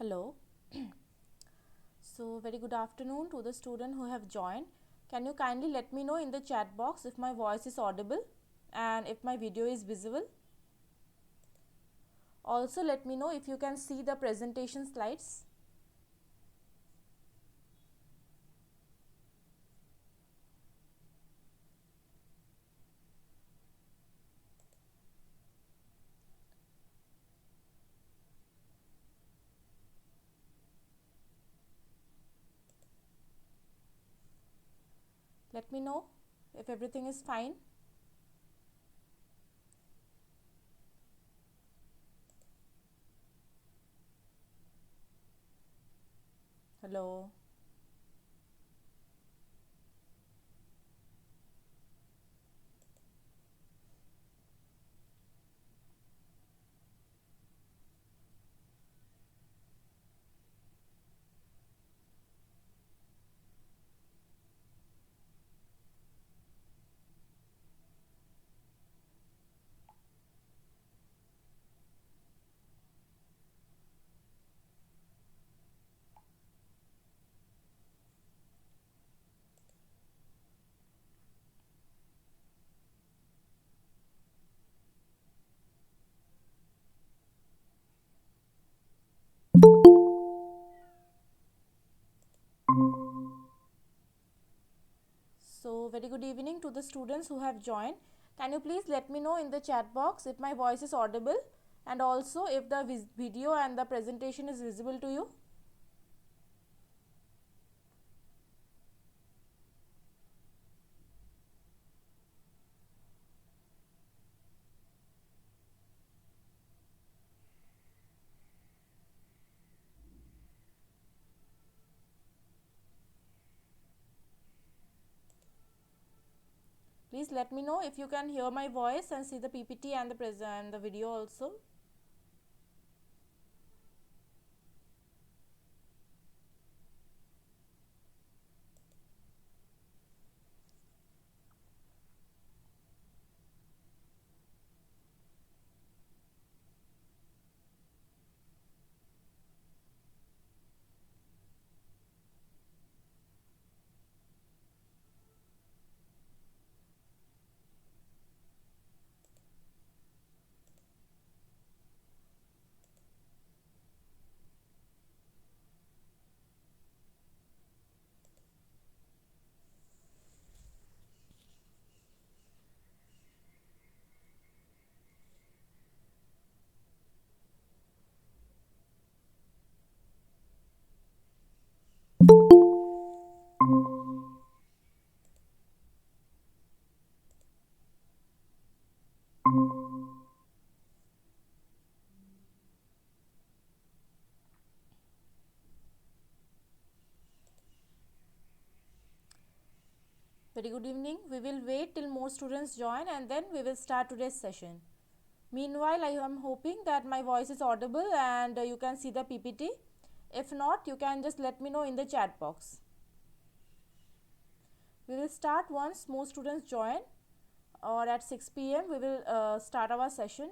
Hello. So, very good afternoon to the student who have joined. Can you kindly let me know in the chat box if my voice is audible and if my video is visible? Also, let me know if you can see the presentation slides. Let me know if everything is fine. Hello. So, very good evening to the students who have joined. Can you please let me know in the chat box if my voice is audible and also if the video and the presentation is visible to you? Please let me know if you can hear my voice and see the PPT and the video also. Very good evening. We will wait till more students join and then we will start today's session. Meanwhile, I am hoping that my voice is audible and you can see the PPT. If not, you can just let me know in the chat box. We will start once more students join, or at 6 p.m. we will start our session.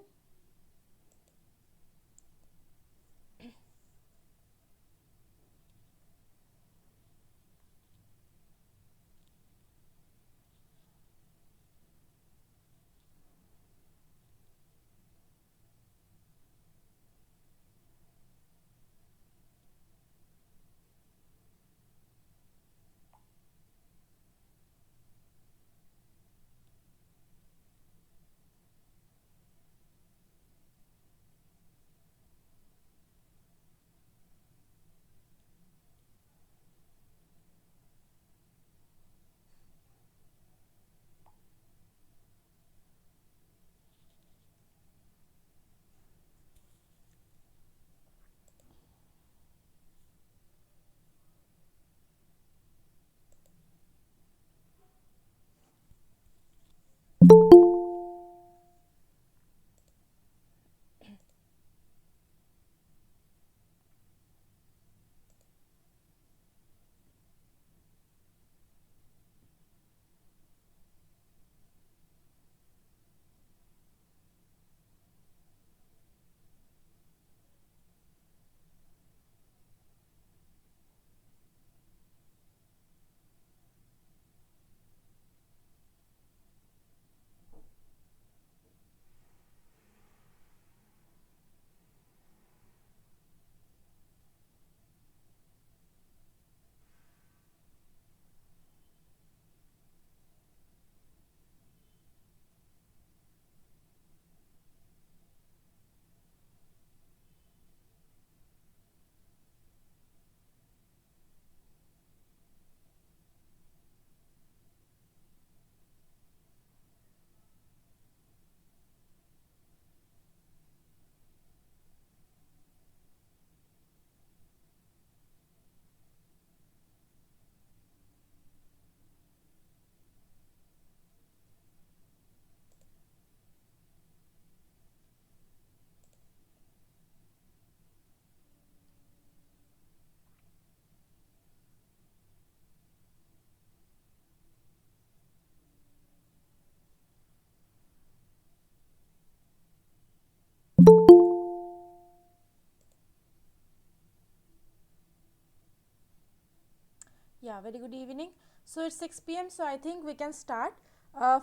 Very good evening. So it's 6 p.m. So I think we can start.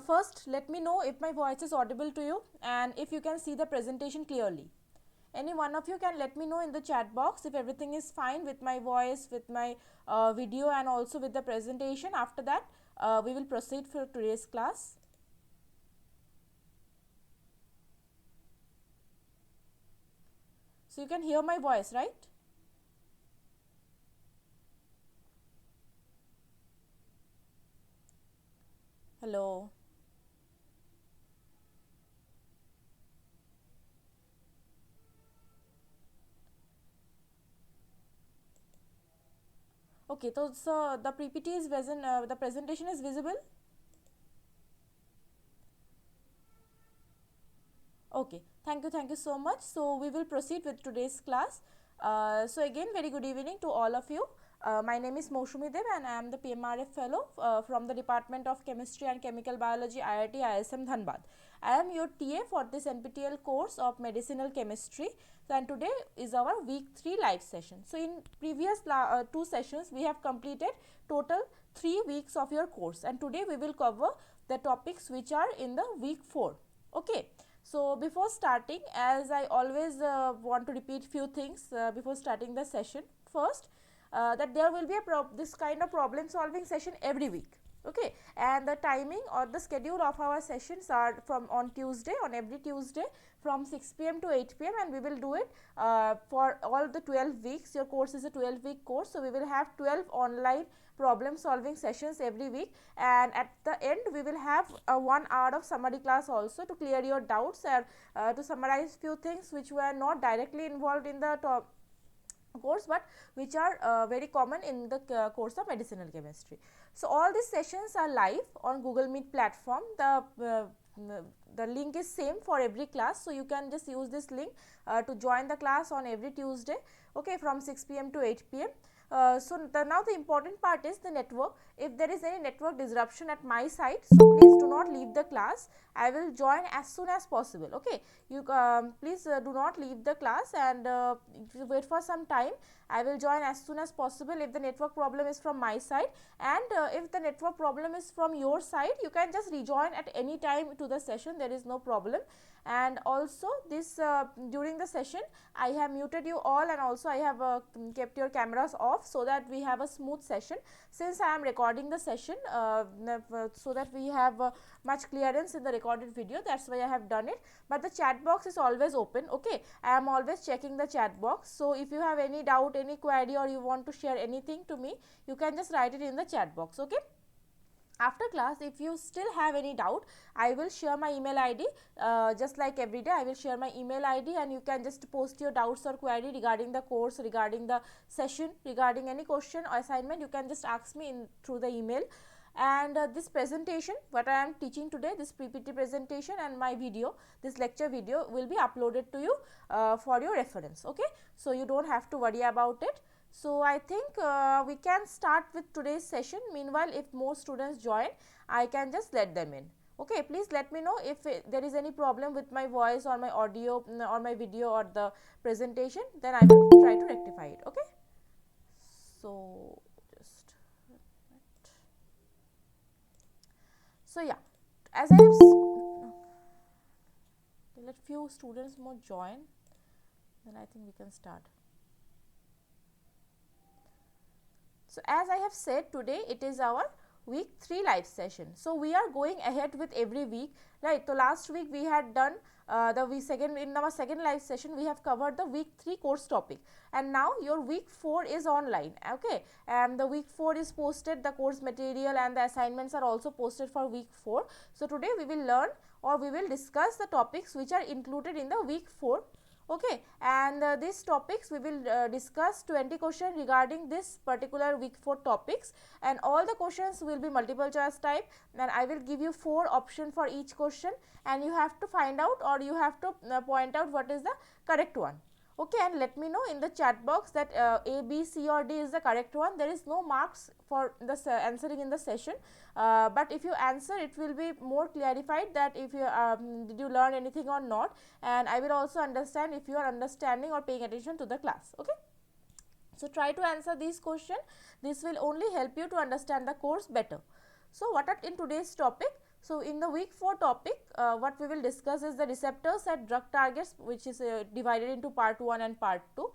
First, let me know if my voice is audible to you and if you can see the presentation clearly. Any one of you can let me know in the chat box if everything is fine with my voice, with my video and also with the presentation. After that, we will proceed for today's class. So you can hear my voice, right? Hello. Okay, so the PPT is present, the presentation is visible. Okay, thank you so much. So we will proceed with today's class. So again, very good evening to all of you. My name is Mousumi Deb and I am the PMRF fellow from the Department of Chemistry and Chemical Biology, IIT ISM Dhanbad. I am your TA for this NPTEL course of Medicinal Chemistry. So, and today is our week 3 live session. So in previous 2 sessions we have completed total 3 weeks of your course, and today we will cover the topics which are in the week 4. Okay. So before starting, as I always want to repeat few things before starting the session. First, that there will be this kind of problem solving session every week. Okay, and the timing or the schedule of our sessions are from on every Tuesday from 6 p.m. to 8 p.m. and we will do it for all the 12 weeks. Your course is a 12-week course, so we will have 12 online problem solving sessions every week, and at the end we will have a 1 hour of summary class also to clear your doubts and to summarize few things which were not directly involved in the course but which are very common in the course of medicinal chemistry. So all these sessions are live on Google Meet platform. The link is same for every class, so you can just use this link to join the class on every Tuesday, okay, from 6 p.m. to 8 p.m. Now the important part is the network. If there is any network disruption at my side, so please do not leave the class. I will join as soon as possible. Okay, you please do not leave the class and wait for some time. I will join as soon as possible if the network problem is from my side, and if the network problem is from your side, you can just rejoin at any time to the session. There is no problem. And also this during the session I have muted you all, and also I have kept your cameras off so that we have a smooth session. Since I am recording the session so that we have much clearance in the recorded video, that's why I have done it. But the chat box is always open. Okay, I am always checking the chat box, so if you have any doubt, any query, or you want to share anything to me, you can just write it in the chat box. Okay, after class if you still have any doubt, I will share my email ID just like every day. I will share my email ID and you can just post your doubts or query regarding the course, regarding the session, regarding any question or assignment. You can just ask me through the email. And this presentation what I am teaching today, this PPT presentation and my video, this lecture video will be uploaded to you for your reference. Okay, so you don't have to worry about it. So I think we can start with today's session. Meanwhile, if more students join, I can just let them in. Okay, please let me know if there is any problem with my voice or my audio or my video or the presentation, then I will try to rectify it. Okay, so just so yeah, as I have let few students more join, then I think we can start. So as I have said, today it is our week 3 live session. So we are going ahead with every week, right? So last week we had done in our second live session we have covered the week 3 course topic, and now your week 4 is online. Okay, and the week 4 is posted, the course material and the assignments are also posted for week 4. So today we will learn or we will discuss the topics which are included in the week 4. Okay, and these topics we will discuss 20 questions regarding this particular week 4 topics, and all the questions will be multiple choice type, and I will give you 4 options for each question, and you have to find out or you have to point out what is the correct one. Okay, and let me know in the chat box that A, B, C or D is the correct one. There is no marks for the answering in the session, but if you answer it will be more clarified that if you did you learn anything or not, and I will also understand if you are understanding or paying attention to the class. Okay, So try to answer these questions. This will only help you to understand the course better. So what are in today's topic? So in the week 4 topic, what we will discuss is the receptors at drug targets, which is divided into part 1 and part 2.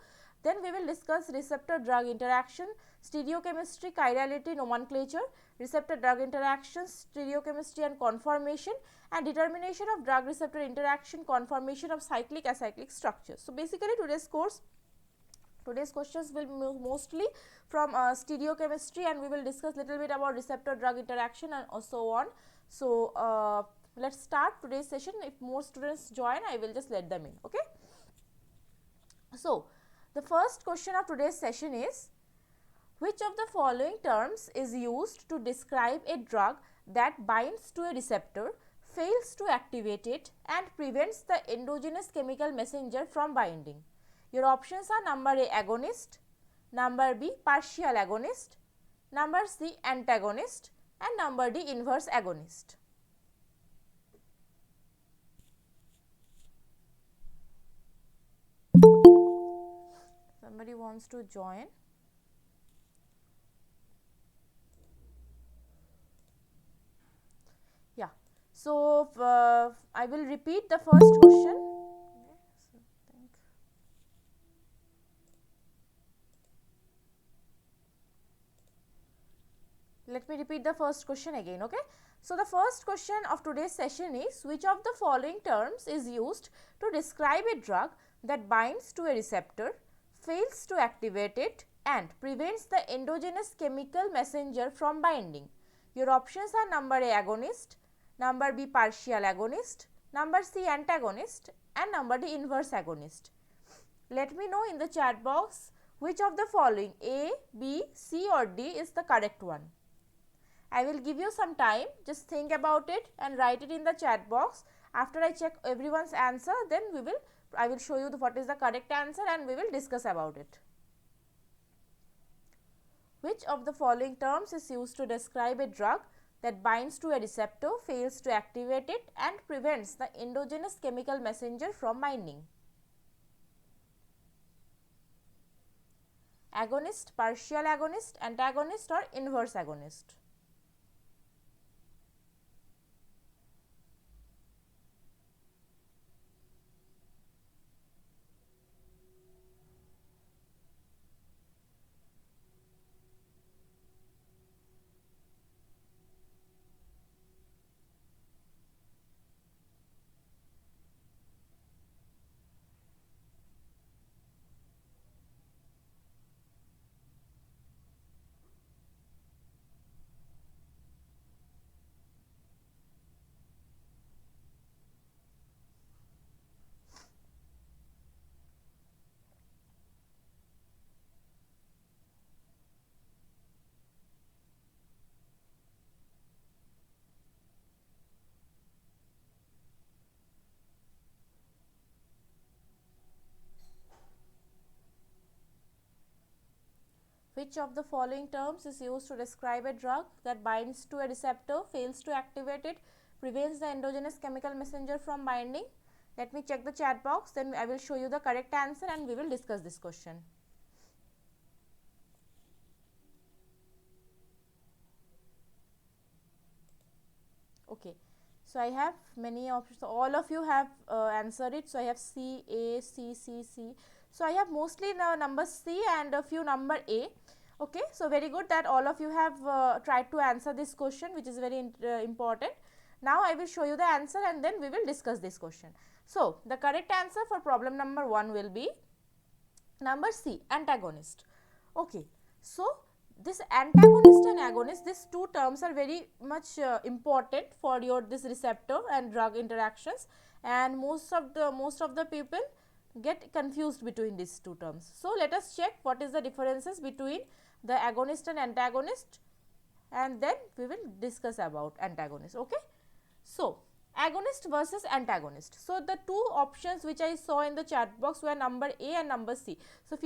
Then we will discuss receptor drug interaction, stereochemistry, chirality, nomenclature, receptor drug interactions, stereochemistry and conformation, and determination of drug receptor interaction, conformation of cyclic acyclic structures. So basically today's questions will mostly from stereochemistry, and we will discuss little bit about receptor drug interaction and so on. So let's start today's session. If more students join, I will just let them in. Okay. So the first question of today's session is, which of the following terms is used to describe a drug that binds to a receptor, fails to activate it, and prevents the endogenous chemical messenger from binding? Your options are number A, agonist, number B, partial agonist, number C, antagonist, and number D, inverse agonist. Somebody wants to join. Yeah. So I will repeat the first question. Let me repeat the first question again. Okay. So the first question of today's session is, which of the following terms is used to describe a drug that binds to a receptor, fails to activate it, and prevents the endogenous chemical messenger from binding? Your options are number A, agonist, number B, partial agonist, number C, antagonist, and number D, inverse agonist. Let me know in the chat box which of the following, A, B, C or D, is the correct one. I will give you some time, just think about it and write it in the chat box. After I check everyone's answer, then I will show you what is the correct answer and we will discuss about it. Which of the following terms is used to describe a drug that binds to a receptor, fails to activate it, and prevents the endogenous chemical messenger from binding? Agonist, partial agonist, antagonist or inverse agonist? Which of the following terms is used to describe a drug that binds to a receptor, fails to activate it, prevents the endogenous chemical messenger from binding? Let me check the chat box, then I will show you the correct answer and we will discuss this question. Okay. So I have many options. So all of you have answered it. So I have C, A, C, C, C. So I have mostly number C and a few number A. Okay. So very good that all of you have tried to answer this question, which is very important. Now I will show you the answer and then we will discuss this question. So the correct answer for problem number 1 will be number C, antagonist. Okay. So this antagonist and agonist, these two terms are very much important for your this receptor and drug interactions, and most of the people get confused between these two terms. So let us check what is the differences between the agonist and antagonist, and then we will discuss about antagonist. Okay. So agonist versus antagonist. So the two options which I saw in the chat box were number A and number C. So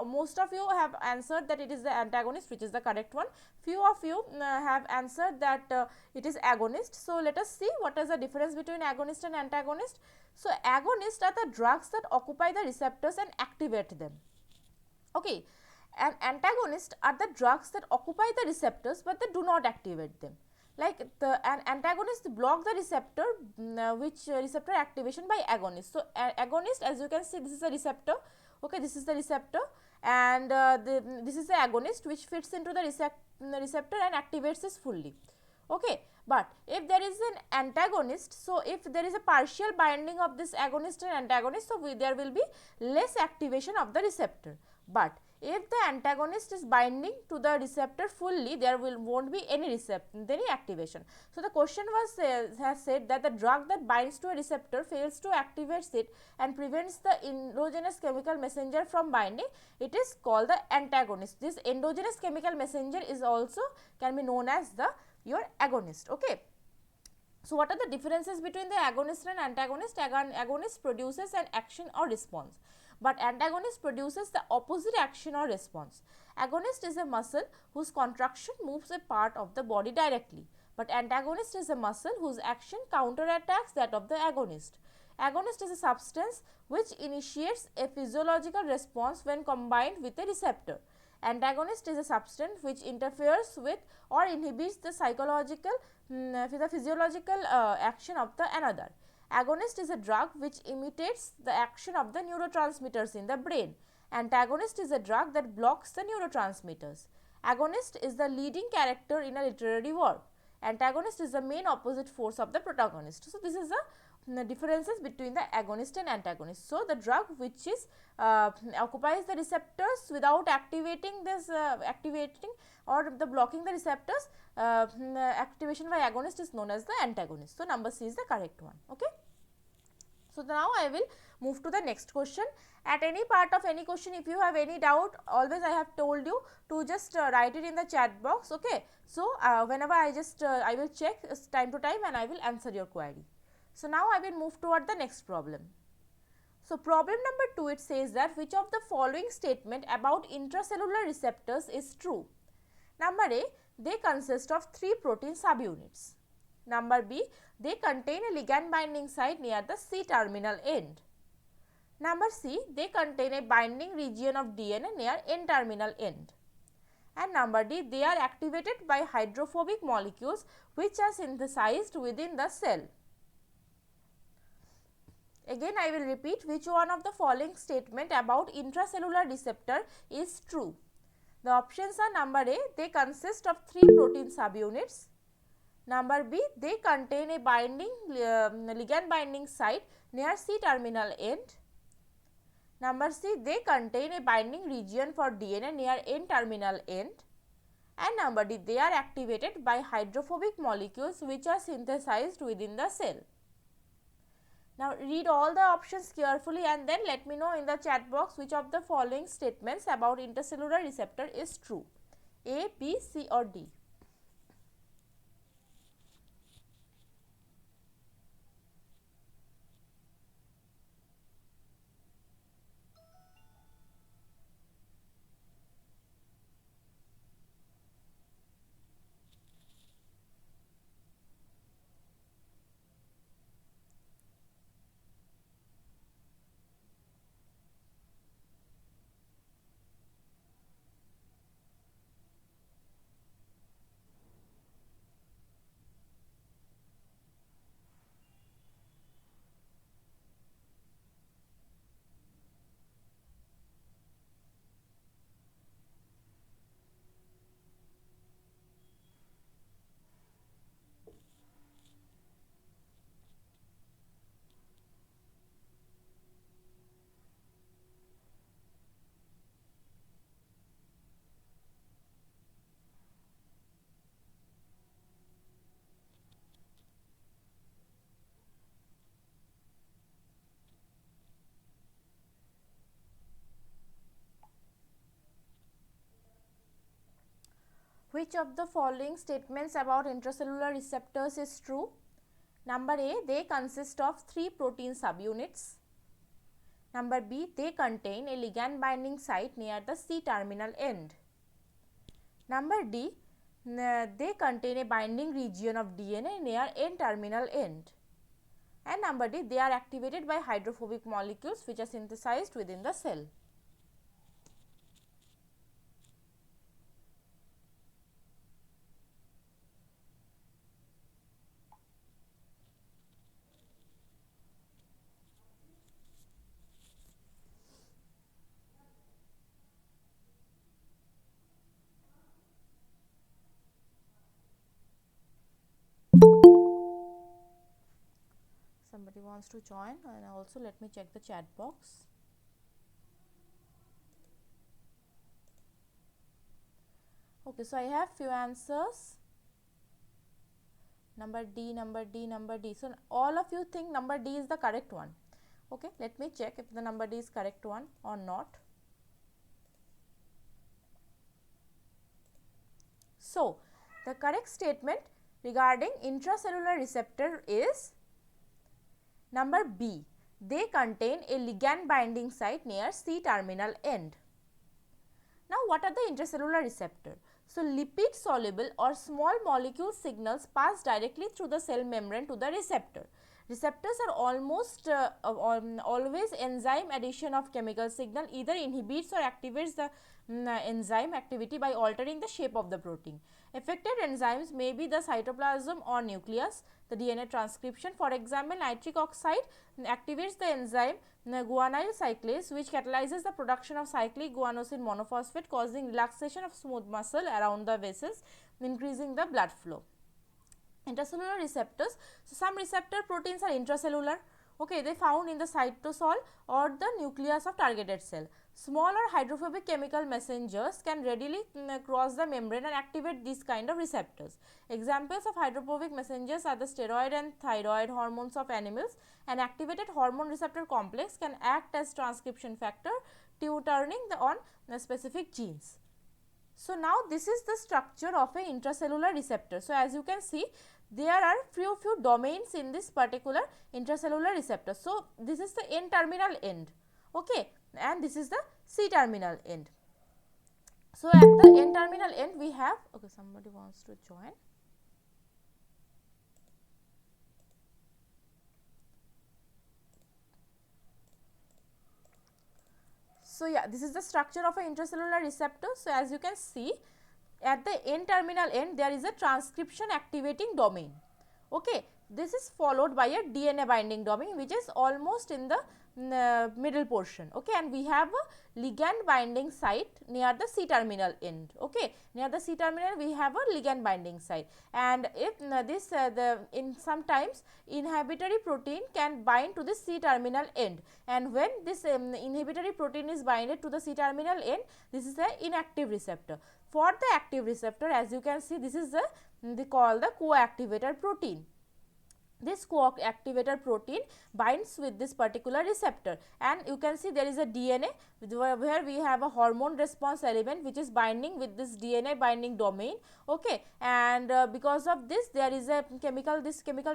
most of you have answered that it is the antagonist, which is the correct one. Few of you have answered that it is agonist. So let us see what is the difference between agonist and antagonist. So agonists are the drugs that occupy the receptors and activate them. Okay. And antagonists are the drugs that occupy the receptors but they do not activate them. Like an antagonist block the receptor, which receptor activation by agonist. So agonist, as you can see, this is a receptor. Okay, this is the receptor, and this is the agonist which fits into the receptor and activates this fully. Okay, but if there is an antagonist, so if there is a partial binding of this agonist and antagonist, so there will be less activation of the receptor. But if the antagonist is binding to the receptor fully, there won't be any activation. So the question was has said that the drug that binds to a receptor fails to activate it and prevents the endogenous chemical messenger from binding, it is called the antagonist. This endogenous chemical messenger is also can be known as the your agonist. Okay. So what are the differences between the agonist and antagonist? Agonist produces an action or response, but antagonist produces the opposite action or response. Agonist is a muscle whose contraction moves a part of the body directly, but antagonist is a muscle whose action counterattacks that of the agonist. Agonist is a substance which initiates a physiological response when combined with a receptor. Antagonist is a substance which interferes with or inhibits the physiological action of the another. Agonist is a drug which imitates the action of the neurotransmitters in the brain. Antagonist is a drug that blocks the neurotransmitters. Agonist is the leading character in a literary work. Antagonist is the main opposite force of the protagonist. So this is the differences between the agonist and antagonist. So the drug which is occupies the receptors without activating this activating or the blocking the receptors, activation by agonist is known as the antagonist. So number C is the correct one. Okay. So now I will move to the next question. At any part of any question, if you have any doubt, always I have told you to just write it in the chat box. Okay. So whenever I just I will check time to time and I will answer your query. So now I will move toward the next problem. So problem number 2, it says that which of the following statement about intracellular receptors is true? Number A, they consist of 3 protein subunits. Number B, they contain a ligand binding site near the C terminal end. Number C, they contain a binding region of DNA near N terminal end. And number D, they are activated by hydrophobic molecules which are synthesized within the cell. Again I will repeat, which one of the following statement about intracellular receptor is true? The options are: number A, they consist of 3 protein subunits. Number B, they contain a ligand binding site near C terminal end. Number C, they contain a binding region for DNA near N terminal end. And number D, they are activated by hydrophobic molecules which are synthesized within the cell. Now read all the options carefully and then let me know in the chat box which of the following statements about intercellular receptor is true. A, B, C or D. Which of the following statements about intracellular receptors is true? Number A, they consist of 3 protein subunits. Number B, they contain a ligand binding site near the C terminal end. Number D, they contain a binding region of DNA near N terminal end. And number D, they are activated by hydrophobic molecules which are synthesized within the cell. wants to join, and also let me check the chat box. Okay, so I have few answers. Number D, number D, number D. So all of you think number D is the correct one. Okay, let me check if the number D is correct one or not. So the correct statement regarding intracellular receptor is number B. They contain a ligand binding site near C-terminal end. Now, what are the intracellular receptor? So, lipid soluble or small molecule signals pass directly through the cell membrane to the receptor. Receptors are almost always enzyme addition of chemical signal, either inhibits or activates the enzyme activity by altering the shape of the protein. Affected enzymes may be the cytoplasm or nucleus, the DNA transcription. For example, nitric oxide activates the enzyme guanyl cyclase, which catalyzes the production of cyclic guanosine monophosphate, causing relaxation of smooth muscle around the vessels, increasing the blood flow. Intracellular receptors. So, some receptor proteins are intracellular. Okay, they found in the cytosol or the nucleus of targeted cell. Smaller hydrophobic chemical messengers can readily cross the membrane and activate these kind of receptors. Examples of hydrophobic messengers are the steroid and thyroid hormones of animals. An activated hormone receptor complex can act as transcription factor to turning on specific genes. So, now this is the structure of a intracellular receptor. So, as you can see, there are few domains in this particular intracellular receptor. So, this is the N-terminal end, okay, and this is the C-terminal end. So, at the N-terminal end we have, okay, somebody wants to join. So, yeah, this is the structure of an intracellular receptor. So, as you can see, at the N-terminal end there is a transcription activating domain. Okay, this is followed by a DNA binding domain, which is almost in the middle portion. Okay, and we have a ligand binding site near the C-terminal end. Okay, near the C-terminal we have a ligand binding site, and if this in sometimes inhibitory protein can bind to the C-terminal end, and when this inhibitory protein is binded to the C-terminal end, this is the inactive receptor. For the active receptor, as you can see, this is they call the co-activator protein. This co-activator protein binds with this particular receptor, and you can see there is a DNA where we have a hormone response element which is binding with this DNA binding domain. Okay, and because of this there is a chemical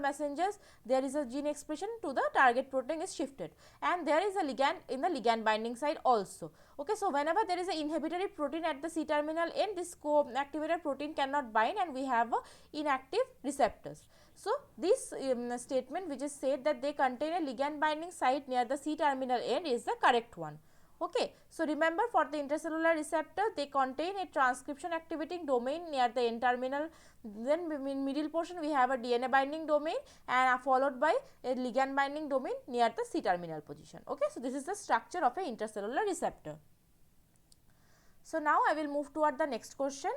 messengers, there is a gene expression to the target protein is shifted, and there is a ligand in the ligand binding site also. Okay, so whenever there is an inhibitory protein at the C-terminal end, this co-activator protein cannot bind, and we have inactive receptors. So, this statement which is said that they contain a ligand binding site near the C-terminal end is the correct one. Okay. So, remember, for the intracellular receptor they contain a transcription activating domain near the N-terminal, then in middle portion we have a DNA binding domain and followed by a ligand binding domain near the C-terminal position. Okay. So, this is the structure of a intracellular receptor. So, now I will move toward the next question.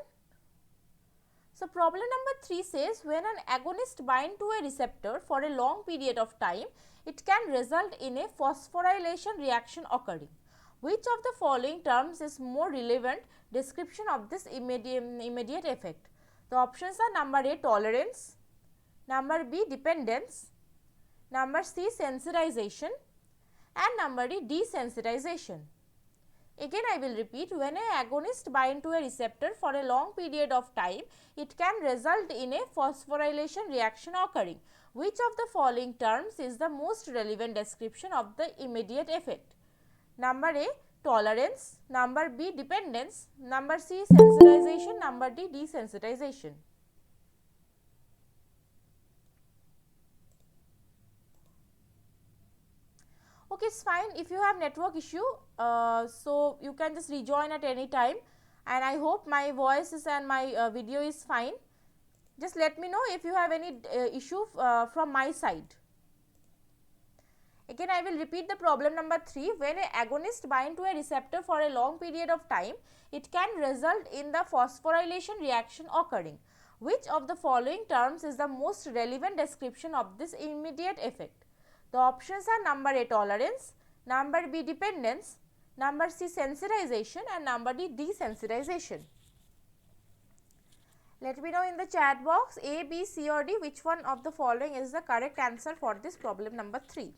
So, problem number 3 says, when an agonist binds to a receptor for a long period of time, it can result in a phosphorylation reaction occurring. Which of the following terms is more relevant description of this immediate effect? The options are number A, tolerance, number B, dependence, number C, sensitization, and number D, desensitization. Again I will repeat, when an agonist binds to a receptor for a long period of time, it can result in a phosphorylation reaction occurring. Which of the following terms is the most relevant description of the immediate effect? Number A, tolerance, number B, dependence, number C, sensitization, number D, desensitization. Okay, it's fine. If you have network issue, so you can just rejoin at any time, and I hope my voice is and my video is fine. Just let me know if you have any issue from my side. Again I will repeat the problem number 3. When an agonist binds to a receptor for a long period of time, it can result in the phosphorylation reaction occurring. Which of the following terms is the most relevant description of this immediate effect? The options are number A tolerance, number B dependence, number C sensitization and number D desensitization. Let me know in the chat box A, B, C or D which one of the following is the correct answer for this problem number 3.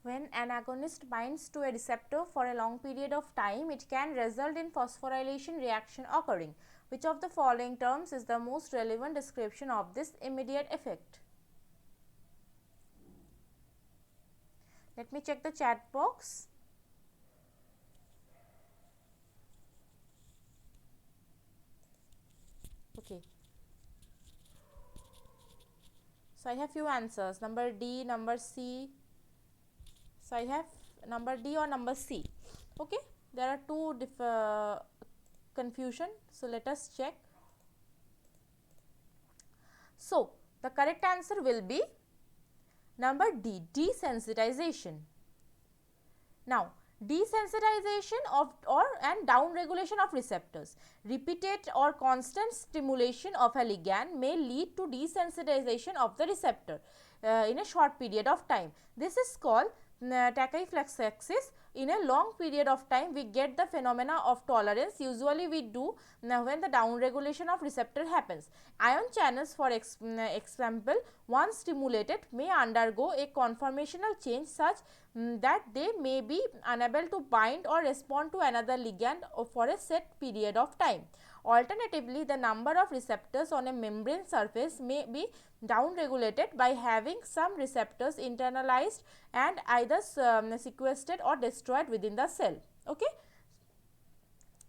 When an agonist binds to a receptor for a long period of time, it can result in phosphorylation reaction occurring. Which of the following terms is the most relevant description of this immediate effect? Let me check the chat box. Okay. So I have few answers, number D, number C. So I have number D or number C. Okay, there are two confusion. So let us check. So the correct answer will be number D, desensitization. Now desensitization of and down regulation of receptors. Repeated or constant stimulation of a ligand may lead to desensitization of the receptor in a short period of time. This is called tachyphylaxis. In a long period of time we get the phenomena of tolerance. Usually we do when the down regulation of receptor happens. Ion channels, for example, once stimulated may undergo a conformational change such that they may be unable to bind or respond to another ligand for a set period of time. Alternatively, the number of receptors on a membrane surface may be down regulated by having some receptors internalized and either sequestered or destroyed within the cell. Okay.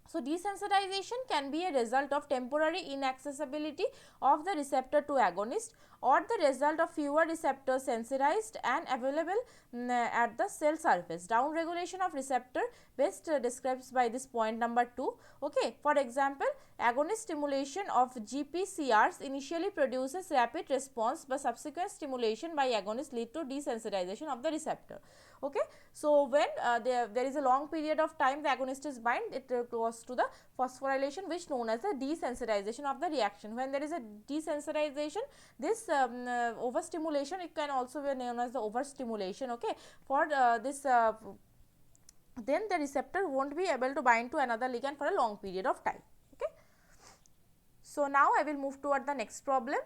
So desensitization can be a result of temporary inaccessibility of the receptor to agonist or the result of fewer receptors sensitized and available at the cell surface. Down regulation of receptor best described by this point number 2. Okay. For example, agonist stimulation of GPCRs initially produces rapid response, but subsequent stimulation by agonist lead to desensitization of the receptor. Okay. So when there is a long period of time the agonist is bind, it goes to the phosphorylation, which known as the desensitization of the reaction. When there is a desensitization, this overstimulation, it can also be known as the overstimulation. Okay. For this then the receptor won't be able to bind to another ligand for a long period of time. Okay. So now I will move toward the next problem.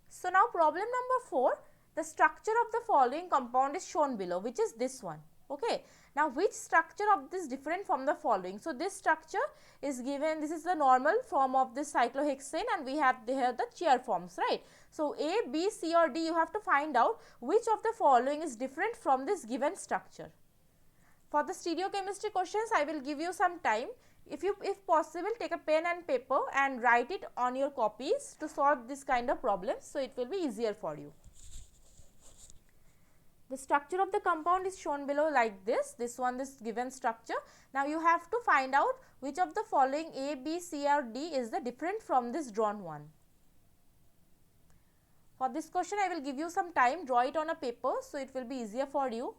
So now problem number 4, the structure of the following compound is shown below, which is this one. Okay. Now which structure of this different from the following? So this structure is given, this is the normal form of this cyclohexane and we have here the chair forms, right. So A, B, C or D, you have to find out which of the following is different from this given structure. For the stereochemistry questions, I will give you some time. If possible, take a pen and paper and write it on your copies to solve this kind of problems. So it will be easier for you. The structure of the compound is shown below like this. This one, this given structure. Now you have to find out which of the following A, B, C or D is the different from this drawn one. For this question, I will give you some time. Draw it on a paper so it will be easier for you.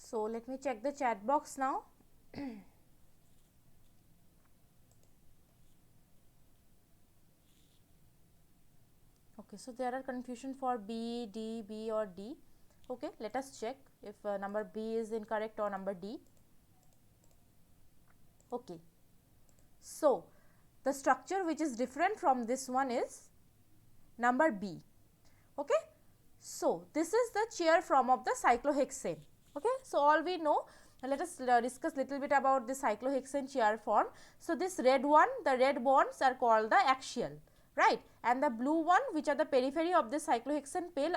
So let me check the chat box now. Okay, so there are confusion for B, D, B or D. Okay, let us check if number B is incorrect or number D. Okay, so the structure which is different from this one is number B. Okay, so this is the chair form of the cyclohexane. Okay, so all we know, let us discuss little bit about the cyclohexane chair form. So this red one, the red bonds are called the axial, right, and the blue one which are the periphery of the cyclohexane plane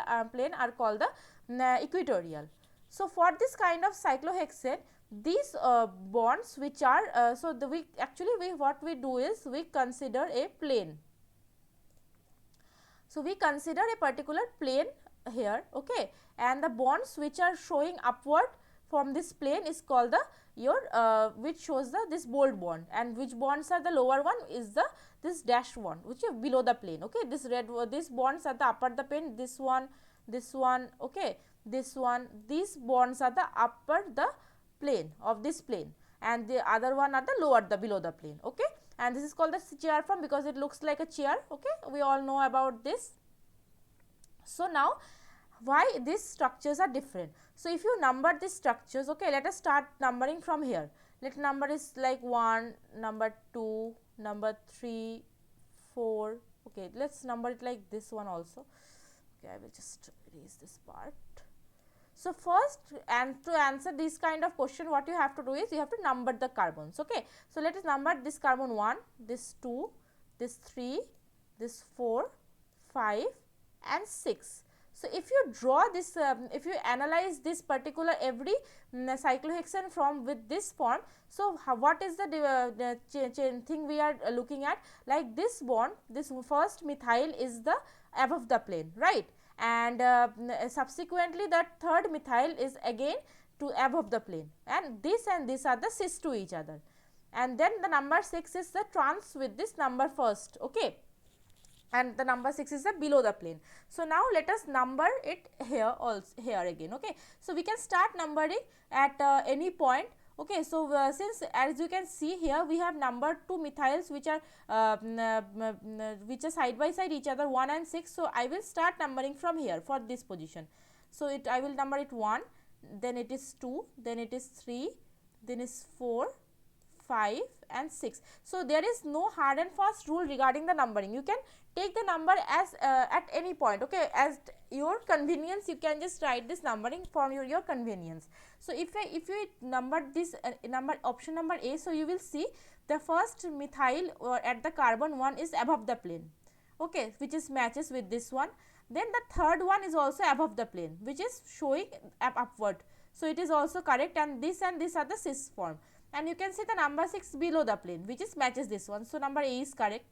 are called the equatorial. So for this kind of cyclohexane, these bonds which are so the we what we do is we consider a plane. So we consider a particular plane here, okay, and the bonds which are showing upward from this plane is called the which shows the this bold bond, and which bonds are the lower one is the this dashed one which is below the plane. Okay, this red these bonds are the upper the plane, this one, okay, this one, these bonds are the upper the plane of this plane, and the other one are the lower the below the plane. Okay, and this is called the chair form because it looks like a chair. Okay, we all know about this. So now why these structures are different? So if you number these structures, okay, let us start numbering from here. Let number is like 1, number 2, number 3, 4. Okay, let's number it like this one also. Okay, I will just erase this part. So first, and to answer this kind of question, what you have to do is you have to number the carbons. Okay, so let us number this carbon 1, this 2, this 3, this 4, 5 and 6. So if you draw this, if you analyze this particular every cyclohexane from with this form, so what is the thing we are looking at? Like this bond, this first methyl is the above the plane, right, and subsequently that third methyl is again to above the plane, and this are the cis to each other, and then the number 6 is the trans with this number first. Okay, and the number 6 is the below the plane. So now let us number it here also here again. Okay, so we can start numbering at any point. Okay, so since as you can see here we have numbered 2 methyls which are side by side each other 1 and 6. So I will start numbering from here for this position. So I will number it 1, then it is 2, then it is 3, then is 4, 5 and 6. So there is no hard and fast rule regarding the numbering. You can take the number as at any point. Okay, as your convenience you can just write this numbering for your convenience. So if you number this number option number A, so you will see the first methyl at the carbon 1 is above the plane. Okay, which is matches with this one. Then the third one is also above the plane which is showing upward. So it is also correct, and this are the cis form. And you can see the number 6 below the plane which is matches this one. So number A is correct.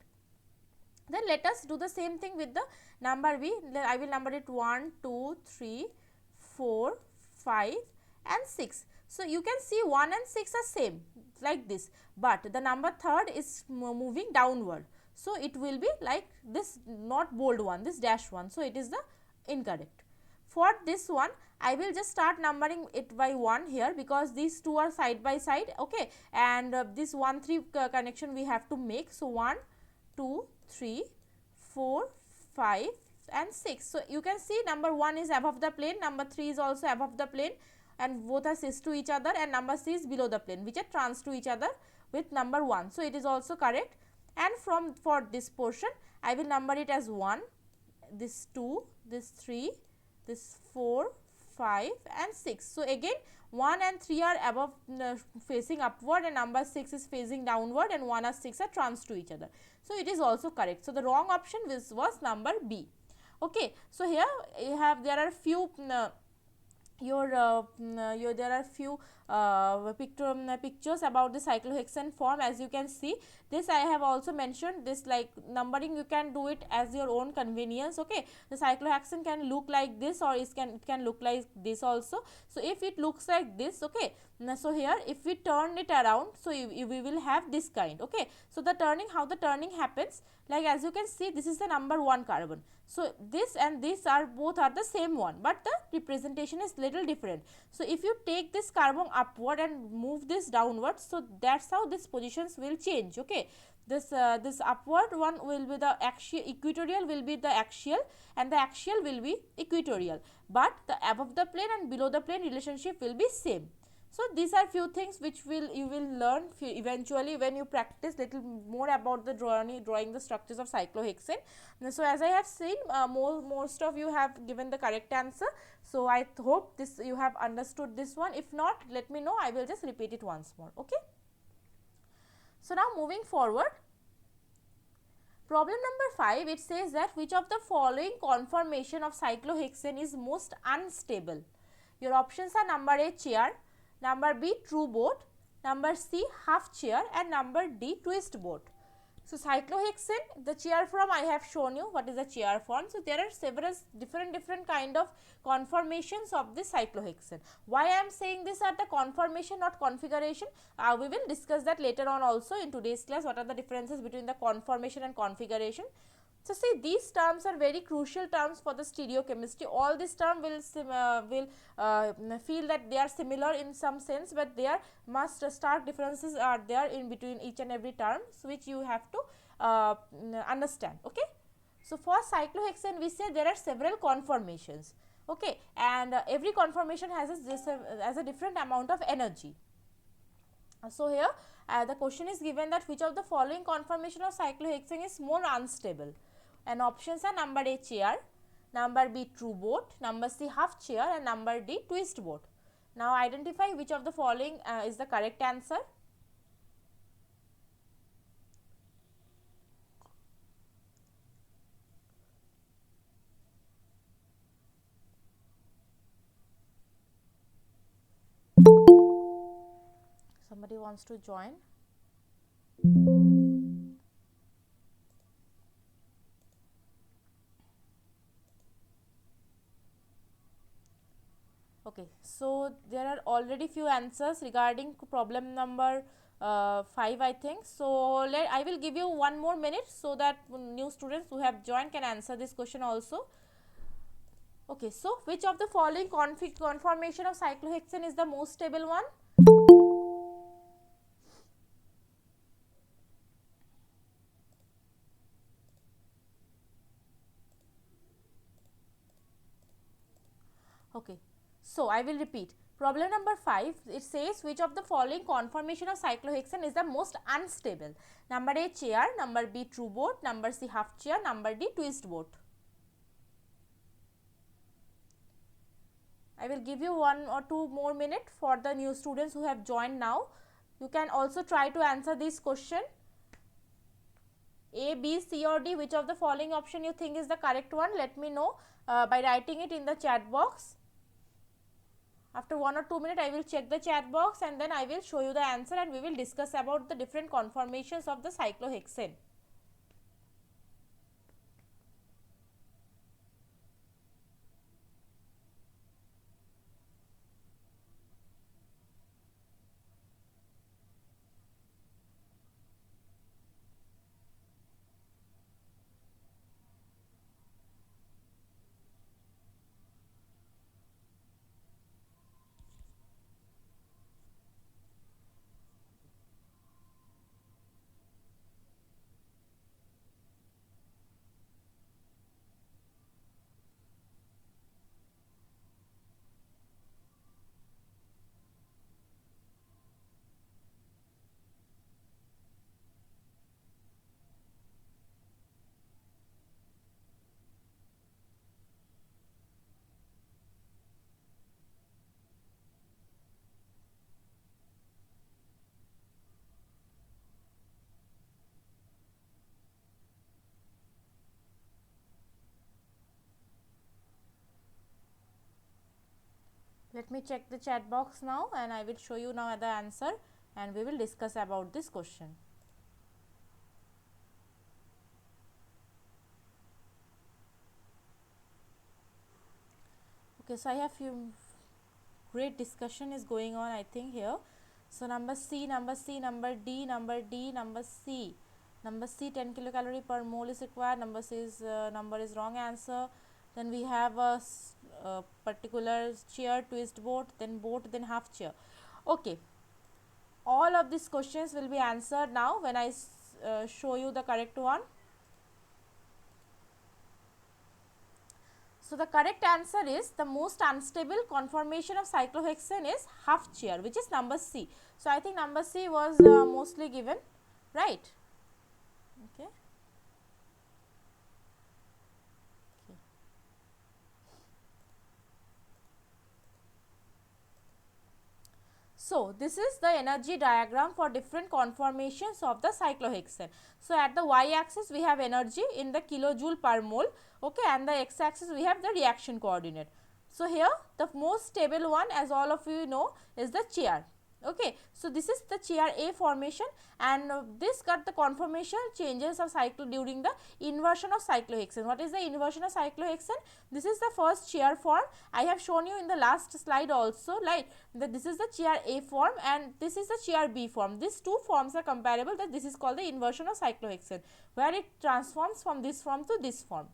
Then let us do the same thing with the number B. I will number it 1, 2, 3, 4, 5 and 6. So you can see 1 and 6 are same like this, but the number third is moving downward. So it will be like this, not bold one, this dash one. So it is the incorrect. For this one I will just start numbering it by 1 here because these two are side by side. Okay, and this 1 3 connection we have to make. So 1, 2, 3, 4, 5 and 6. So you can see number 1 is above the plane, number 3 is also above the plane, and both are cis to each other, and number C is below the plane which are trans to each other with number 1. So it is also correct. And for this portion I will number it as 1, this 2, this 3, this 4, 5 and 6. So again 1 and 3 are above facing upward, and number 6 is facing downward, and 1 and 6 are trans to each other. So it is also correct. So the wrong option was number B. Okay, so here you have there are few there are few pictures about the cyclohexane form. As you can see, this I have also mentioned, this like numbering you can do it as your own convenience. Okay, the cyclohexane can look like this, or it can look like this also. So if it looks like this, okay, so here if we turn it around, so we will have this kind. Okay, so the turning, how the turning happens, like as you can see, this is the number 1 carbon. So this and this are both are the same one, but the representation is little different. So if you take this carbon upward and move this downwards, so that's how these positions will change. Okay, this upward one will be the axial, equatorial will be the axial, and the axial will be equatorial, but the above the plane and below the plane relationship will be same. So these are few things which you will learn eventually when you practice little more about the drawing the structures of cyclohexane. So as I have seen, most of you have given the correct answer. So I hope this you have understood this one. If not, let me know, I will just repeat it once more. Okay. So now moving forward, problem number 5, it says that which of the following conformation of cyclohexane is most unstable? Your options are number A, chair, number B, true boat, number C, half chair, and number D, twist boat. So cyclohexane, the chair form I have shown you what is the chair form. So there are several different kind of conformations of this cyclohexane. Why I am saying this are the conformation, not configuration, we will discuss that later on also in today's class, what are the differences between the conformation and configuration. So see, these terms are very crucial terms for the stereochemistry. All these terms will feel that they are similar in some sense, but there must stark differences are there in between each and every term, which you have to understand. Okay. So for cyclohexane, we say there are several conformations. Okay, and every conformation has a different amount of energy. So here the question is given that which of the following conformation of cyclohexane is more unstable, and options are number A, chair, number B, true boat, number C, half chair, and number D, twist boat. Now identify which of the following is the correct answer. Somebody wants to join? Okay, so there are already few answers regarding problem number 5, I think. So I will give you 1 more minute so that new students who have joined can answer this question also. Okay, so which of the following conformation of cyclohexane is the most stable one? Okay, so I will repeat. Problem number 5, it says which of the following conformation of cyclohexane is the most unstable? Number A, chair, number B, true boat, number C, half chair, number D, twist boat. I will give you 1 or 2 more minutes for the new students who have joined now. You can also try to answer this question. A, B, C or D, which of the following option you think is the correct one? Let me know by writing it in the chat box. After 1 or 2 minutes, I will check the chat box and then I will show you the answer, and we will discuss about the different conformations of the cyclohexane. Let me check the chat box now and I will show you now the answer and we will discuss about this question. Okay, so I have few great discussion is going on I think here. So number C, number C, number D, number D, number C. Number C 10 kilocalorie per mole is required. Number C is number is wrong answer. Then we have a particular chair, twist boat, then half chair. Okay, all of these questions will be answered now when I show you the correct one. So the correct answer is the most unstable conformation of cyclohexane is half chair, which is number C. So I think number C was mostly given, right? Okay. So this is the energy diagram for different conformations of the cyclohexane. So at the y axis we have energy in the kilojoule per mole, okay, and the x axis we have the reaction coordinate. So here the most stable one, as all of you know, is the chair. Okay, so this is the chair A formation, and this got the conformation changes of cycle during the inversion of cyclohexane. What is the inversion of cyclohexane? This is the first chair form. I have shown you in the last slide also, right, that this is the chair A form and this is the chair B form. These two forms are comparable, that this is called the inversion of cyclohexane, where it transforms from this form to this form.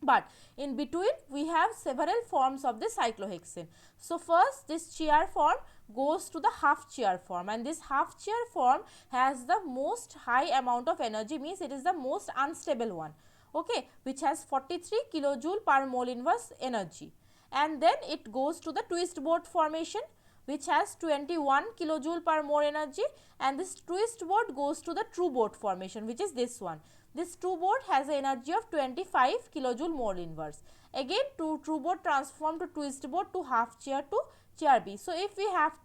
But in between we have several forms of the cyclohexane. So first this chair form goes to the half chair form, and this half chair form has the most high amount of energy, means it is the most unstable one, okay, which has 43 kilojoule per mole inverse energy. And then it goes to the twist boat formation, which has 21 kilojoule per mole energy, and this twist boat goes to the true boat formation, which is this one. This true boat has an energy of 25 kilojoule mole inverse. Again true boat transform to twist boat to half chair to chair B. So if we have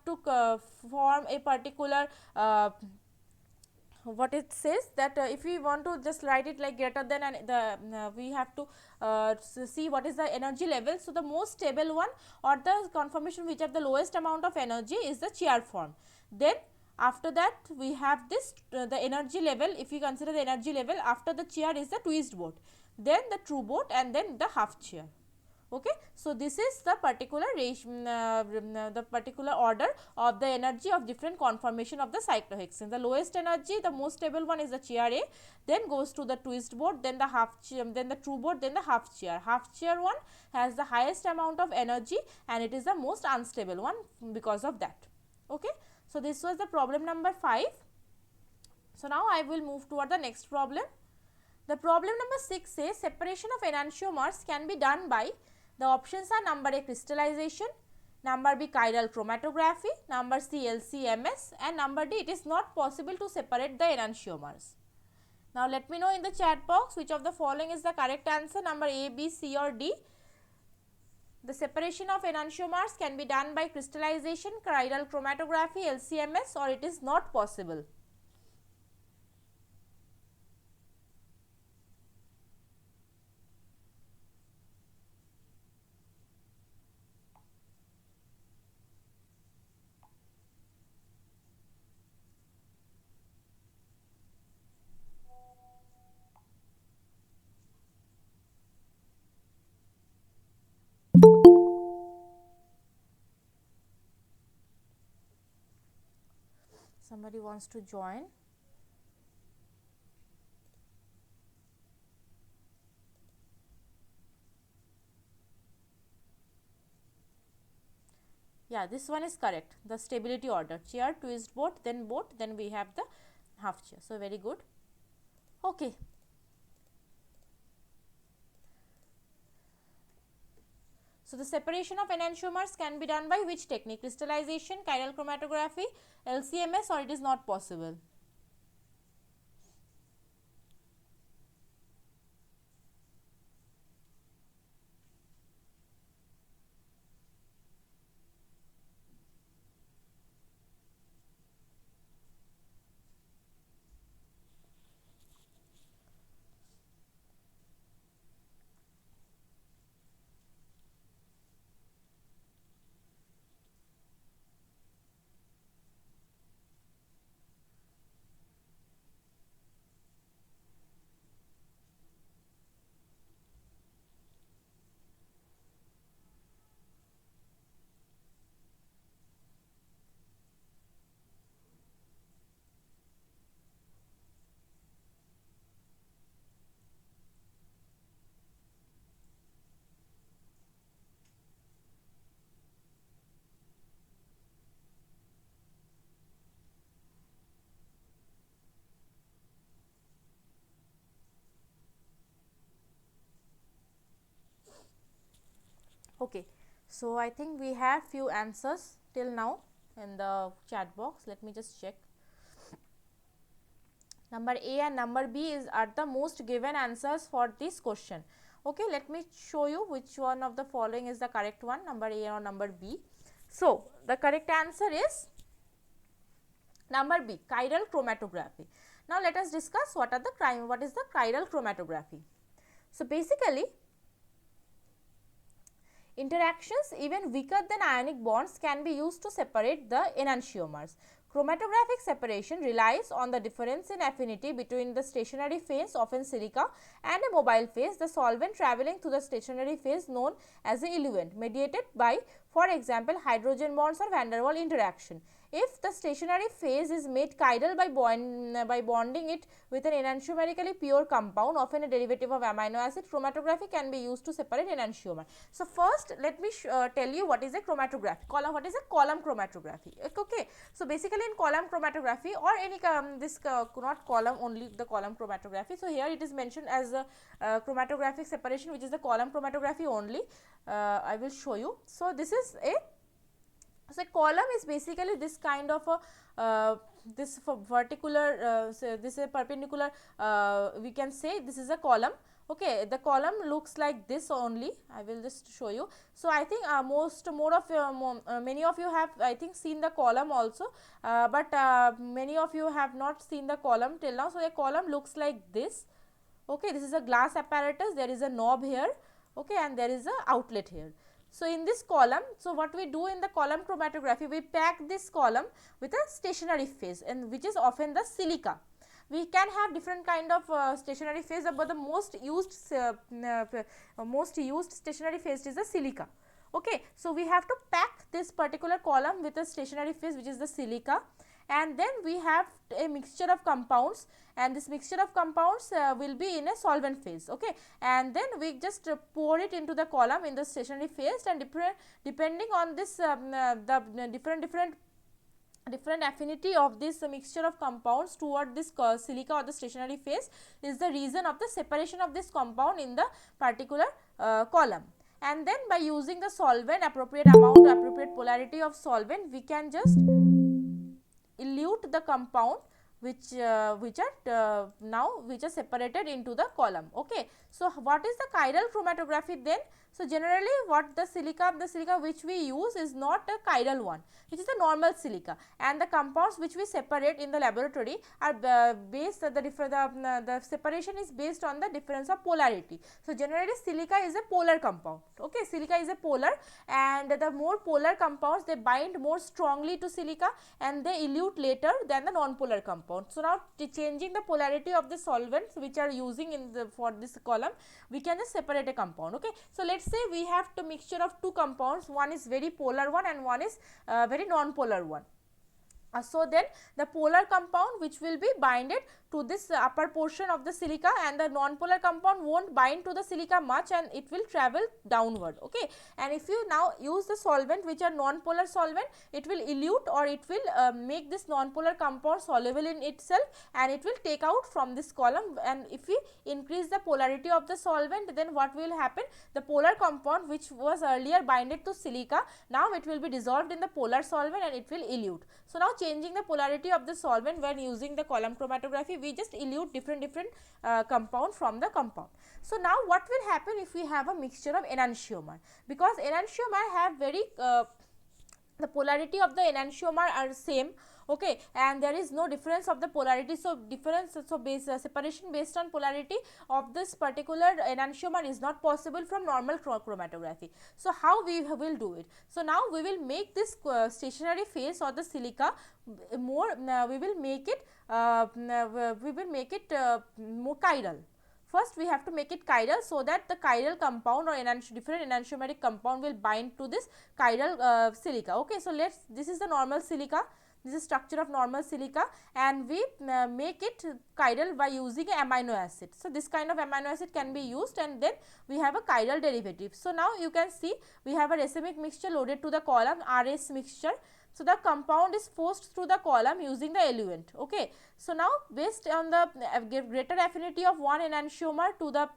to form a particular what it says, that if we want to just write it like greater than, and we have to see what is the energy level. So the most stable one, or the conformation which have the lowest amount of energy, is the chair form. Then after that we have this the energy level. If we consider the energy level, after the chair is the twist boat, then the true boat, and then the half chair. Okay, so this is the particular the particular order of the energy of different conformation of the cyclohexane. The lowest energy, the most stable one, is the chair A, then goes to the twist boat, then the half chair, then the true boat, then the half chair. Half chair one has the highest amount of energy and it is the most unstable one because of that. Okay, so this was the problem number 5. So now I will move toward the next problem. The problem number 6 says separation of enantiomers can be done by, the options are number A crystallization, number B chiral chromatography, number C LC-MS, and number D it is not possible to separate the enantiomers. Now let me know in the chat box which of the following is the correct answer, number A, B, C or D. The separation of enantiomers can be done by crystallization, chiral chromatography, LC-MS, or it is not possible. Somebody wants to join. Yeah, this one is correct. The stability order, chair, twist boat, then we have the half chair. So very good. Okay. So the separation of enantiomers can be done by which technique? Crystallization, chiral chromatography, LC-MS, or it is not possible? Okay, so I think we have few answers till now in the chat box. Let me just check. Number A and number B are the most given answers for this question. Okay, let me show you which one of the following is the correct one, number A or number B. So, the correct answer is number B, chiral chromatography. Now, let us discuss what is the chiral chromatography. So, basically, interactions even weaker than ionic bonds can be used to separate the enantiomers. Chromatographic separation relies on the difference in affinity between the stationary phase, often silica, and a mobile phase, the solvent travelling through the stationary phase known as the eluent, mediated by, for example, hydrogen bonds or van der Waals interaction. If the stationary phase is made chiral by bonding it with an enantiomerically pure compound, often a derivative of amino acid, chromatography can be used to separate enantiomer. So, first let me tell you what is a chromatography. What is a column chromatography? Okay. So, basically in column chromatography or any not column, only the column chromatography. So, here it is mentioned as a chromatographic separation, which is the column chromatography only. I will show you. So, this is a column is basically this kind of a this verticular this is a perpendicular, we can say this is a column. Okay, the column looks like this only. I will just show you. So, I think many of you have, I think, seen the column also, but many of you have not seen the column till now. So, a column looks like this. Okay, this is a glass apparatus, there is a knob here, okay, and there is a outlet here. So, in this column, so what we do in the column chromatography, we pack this column with a stationary phase, and which is often the silica. We can have different kind of stationary phase, but the most used stationary phase is the silica. Okay, so we have to pack this particular column with a stationary phase, which is the silica, and then we have a mixture of compounds, and this mixture of compounds will be in a solvent phase. Okay, and then we just pour it into the column in the stationary phase, and depending on this the different affinity of this mixture of compounds toward this silica or the stationary phase is the reason of the separation of this compound in the particular column. And then by using the solvent, appropriate amount, appropriate polarity of solvent, we can just elute the compound which are separated into the column. Okay. So, what is the chiral chromatography then? So, generally what the silica which we use is not a chiral one, which is a normal silica, and the compounds which we separate in the laboratory are based, the separation is based on the difference of polarity. So, generally silica is a polar compound. Okay, silica is a polar, and the more polar compounds, they bind more strongly to silica and they elute later than the non-polar compound. So, now changing the polarity of the solvents which are using in the for this column, we can just separate a compound. Okay. So, let us say we have the mixture of two compounds, one is very polar one and one is very non-polar one. So, then the polar compound which will be binded to this upper portion of the silica, and the non-polar compound won't bind to the silica much and it will travel downward. Okay. And if you now use the solvent which are non-polar solvent, it will elute, or it will make this non-polar compound soluble in itself, and it will take out from this column. And if we increase the polarity of the solvent, then what will happen? The polar compound which was earlier binded to silica, now it will be dissolved in the polar solvent and it will elute. So, now changing the polarity of the solvent when using the column chromatography, we just elute different compound from the compound. So, now what will happen if we have a mixture of enantiomer? Because enantiomer have very the polarity of the enantiomer are same. Okay, and there is no difference of the polarity. So, separation based on polarity of this particular enantiomer is not possible from normal chromatography. So, how we will do it? So, now we will make this stationary phase or the silica more, we will make it more chiral. First, we have to make it chiral, so that the chiral compound or different enantiomeric compound will bind to this chiral silica. Okay. So, this is the normal silica. This is structure of normal silica, and we make it chiral by using a amino acid. So, this kind of amino acid can be used, and then we have a chiral derivative. So, now you can see we have a racemic mixture loaded to the column, RS mixture. So, the compound is forced through the column using the eluent. Okay. So, now based on the greater affinity of one enantiomer to the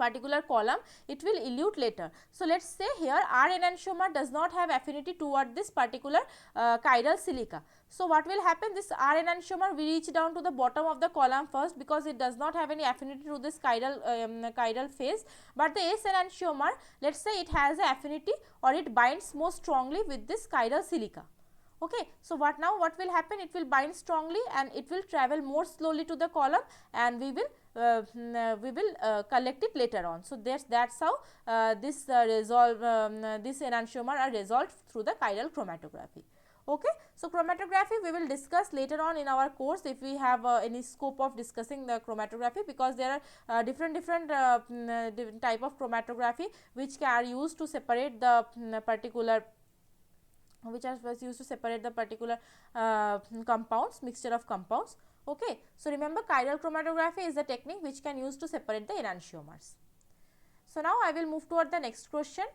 particular column, it will elute later. So, let us say here R enantiomer does not have affinity toward this particular chiral silica. So, what will happen, this R enantiomer we reach down to the bottom of the column first, because it does not have any affinity to this chiral phase, but the S enantiomer, let us say it has a affinity or it binds more strongly with this chiral silica. Okay. So, what will happen, it will bind strongly and it will travel more slowly to the column, and we will collect it later on. So, that is how this enantiomer are resolved through the chiral chromatography. Okay. So, chromatography we will discuss later on in our course if we have any scope of discussing the chromatography, because there are different type of chromatography which are used to separate the particular compounds, mixture of compounds. Okay. So, remember, chiral chromatography is the technique which can use to separate the enantiomers. So, now I will move toward the next question.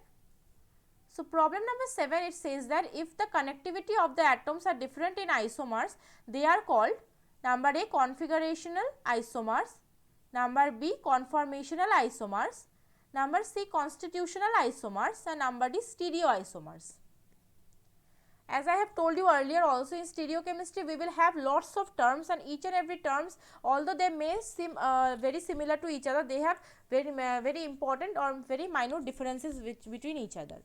So, problem number 7, it says that if the connectivity of the atoms are different in isomers, they are called number A, configurational isomers, number B, conformational isomers, number C, constitutional isomers, and number D, stereoisomers. As I have told you earlier, also in stereochemistry we will have lots of terms, and each and every terms, although they may seem very similar to each other, they have very important or very minor differences between each other.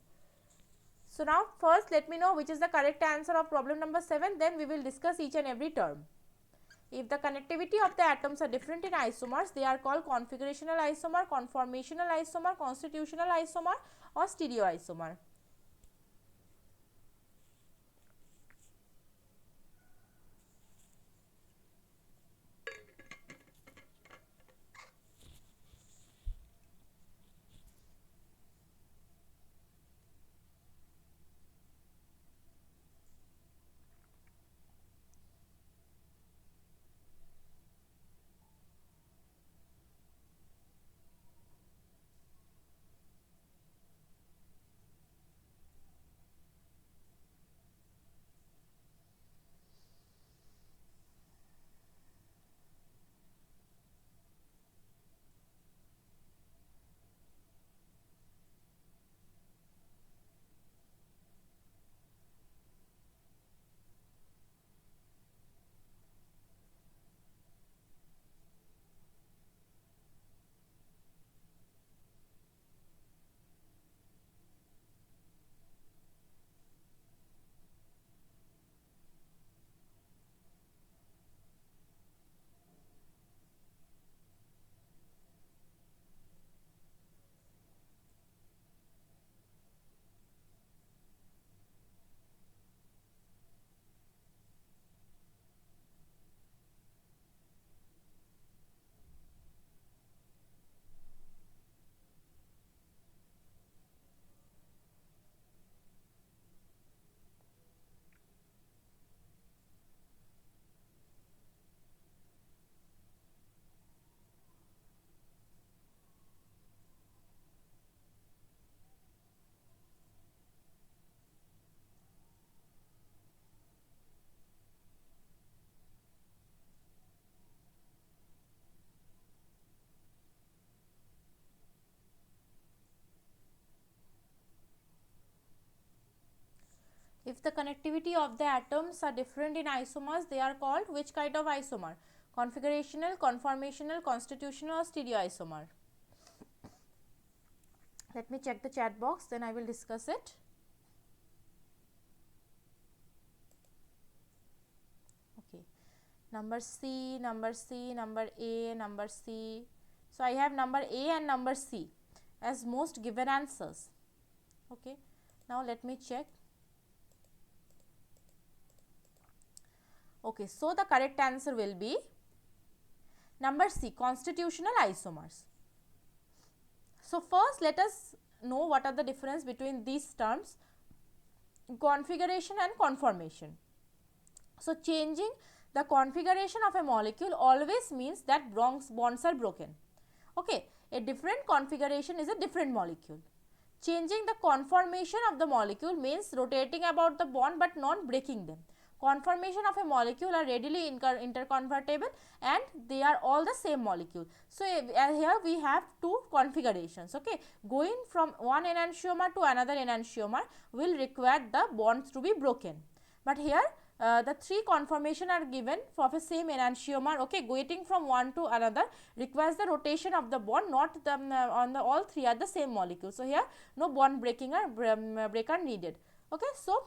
So, now first let me know which is the correct answer of problem number 7, then we will discuss each and every term. If the connectivity of the atoms are different in isomers, they are called configurational isomer, conformational isomer, constitutional isomer, or stereoisomer. If the connectivity of the atoms are different in isomers, they are called which kind of isomer? Configurational, conformational, constitutional, or stereoisomer? Let me check the chat box, then I will discuss it. Okay. Number C, number C, number A, number C. So, I have number A and number C as most given answers. Okay. Now, let me check. Okay, so the correct answer will be number C, constitutional isomers. So, first let us know what are the difference between these terms, configuration and conformation. So, changing the configuration of a molecule always means that bonds are broken. Okay, a different configuration is a different molecule. Changing the conformation of the molecule means rotating about the bond but not breaking them. Conformation of a molecule are readily interconvertible and they are all the same molecule. So, here we have two configurations. Okay, going from one enantiomer to another enantiomer will require the bonds to be broken, but here the three conformation are given for the same enantiomer. Okay, going from one to another requires the rotation of the bond, not the on the all three are the same molecule. So, here no bond breaking or breaker needed. Okay, so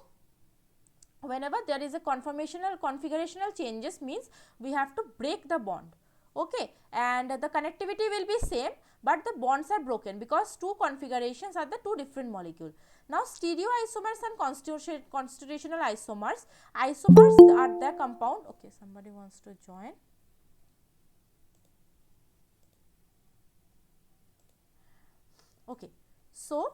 whenever there is a configurational changes means we have to break the bond. Okay, and the connectivity will be same, but the bonds are broken because two configurations are the two different molecule. Now, stereoisomers and constitutional isomers. Isomers are the compound. Okay, somebody wants to join. Okay, so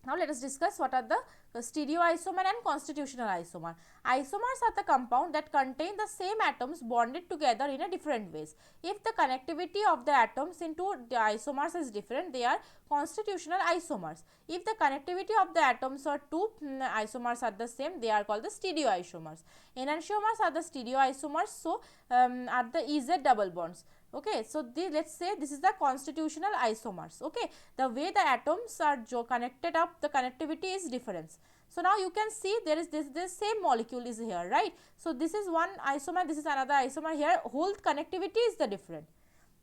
now let us discuss what are the stereoisomer and constitutional isomer. Isomers are the compound that contain the same atoms bonded together in a different ways. If the connectivity of the atoms into the isomers is different, they are constitutional isomers. If the connectivity of the atoms or two isomers are the same, they are called the stereoisomers. Enantiomers are the stereoisomers, so are the EZ double bonds. Okay, so let us say this is the constitutional isomers. Okay, the way the atoms are connected up, the connectivity is different. So, now you can see there is this same molecule is here, right. So, this is one isomer, this is another isomer, here whole connectivity is the different.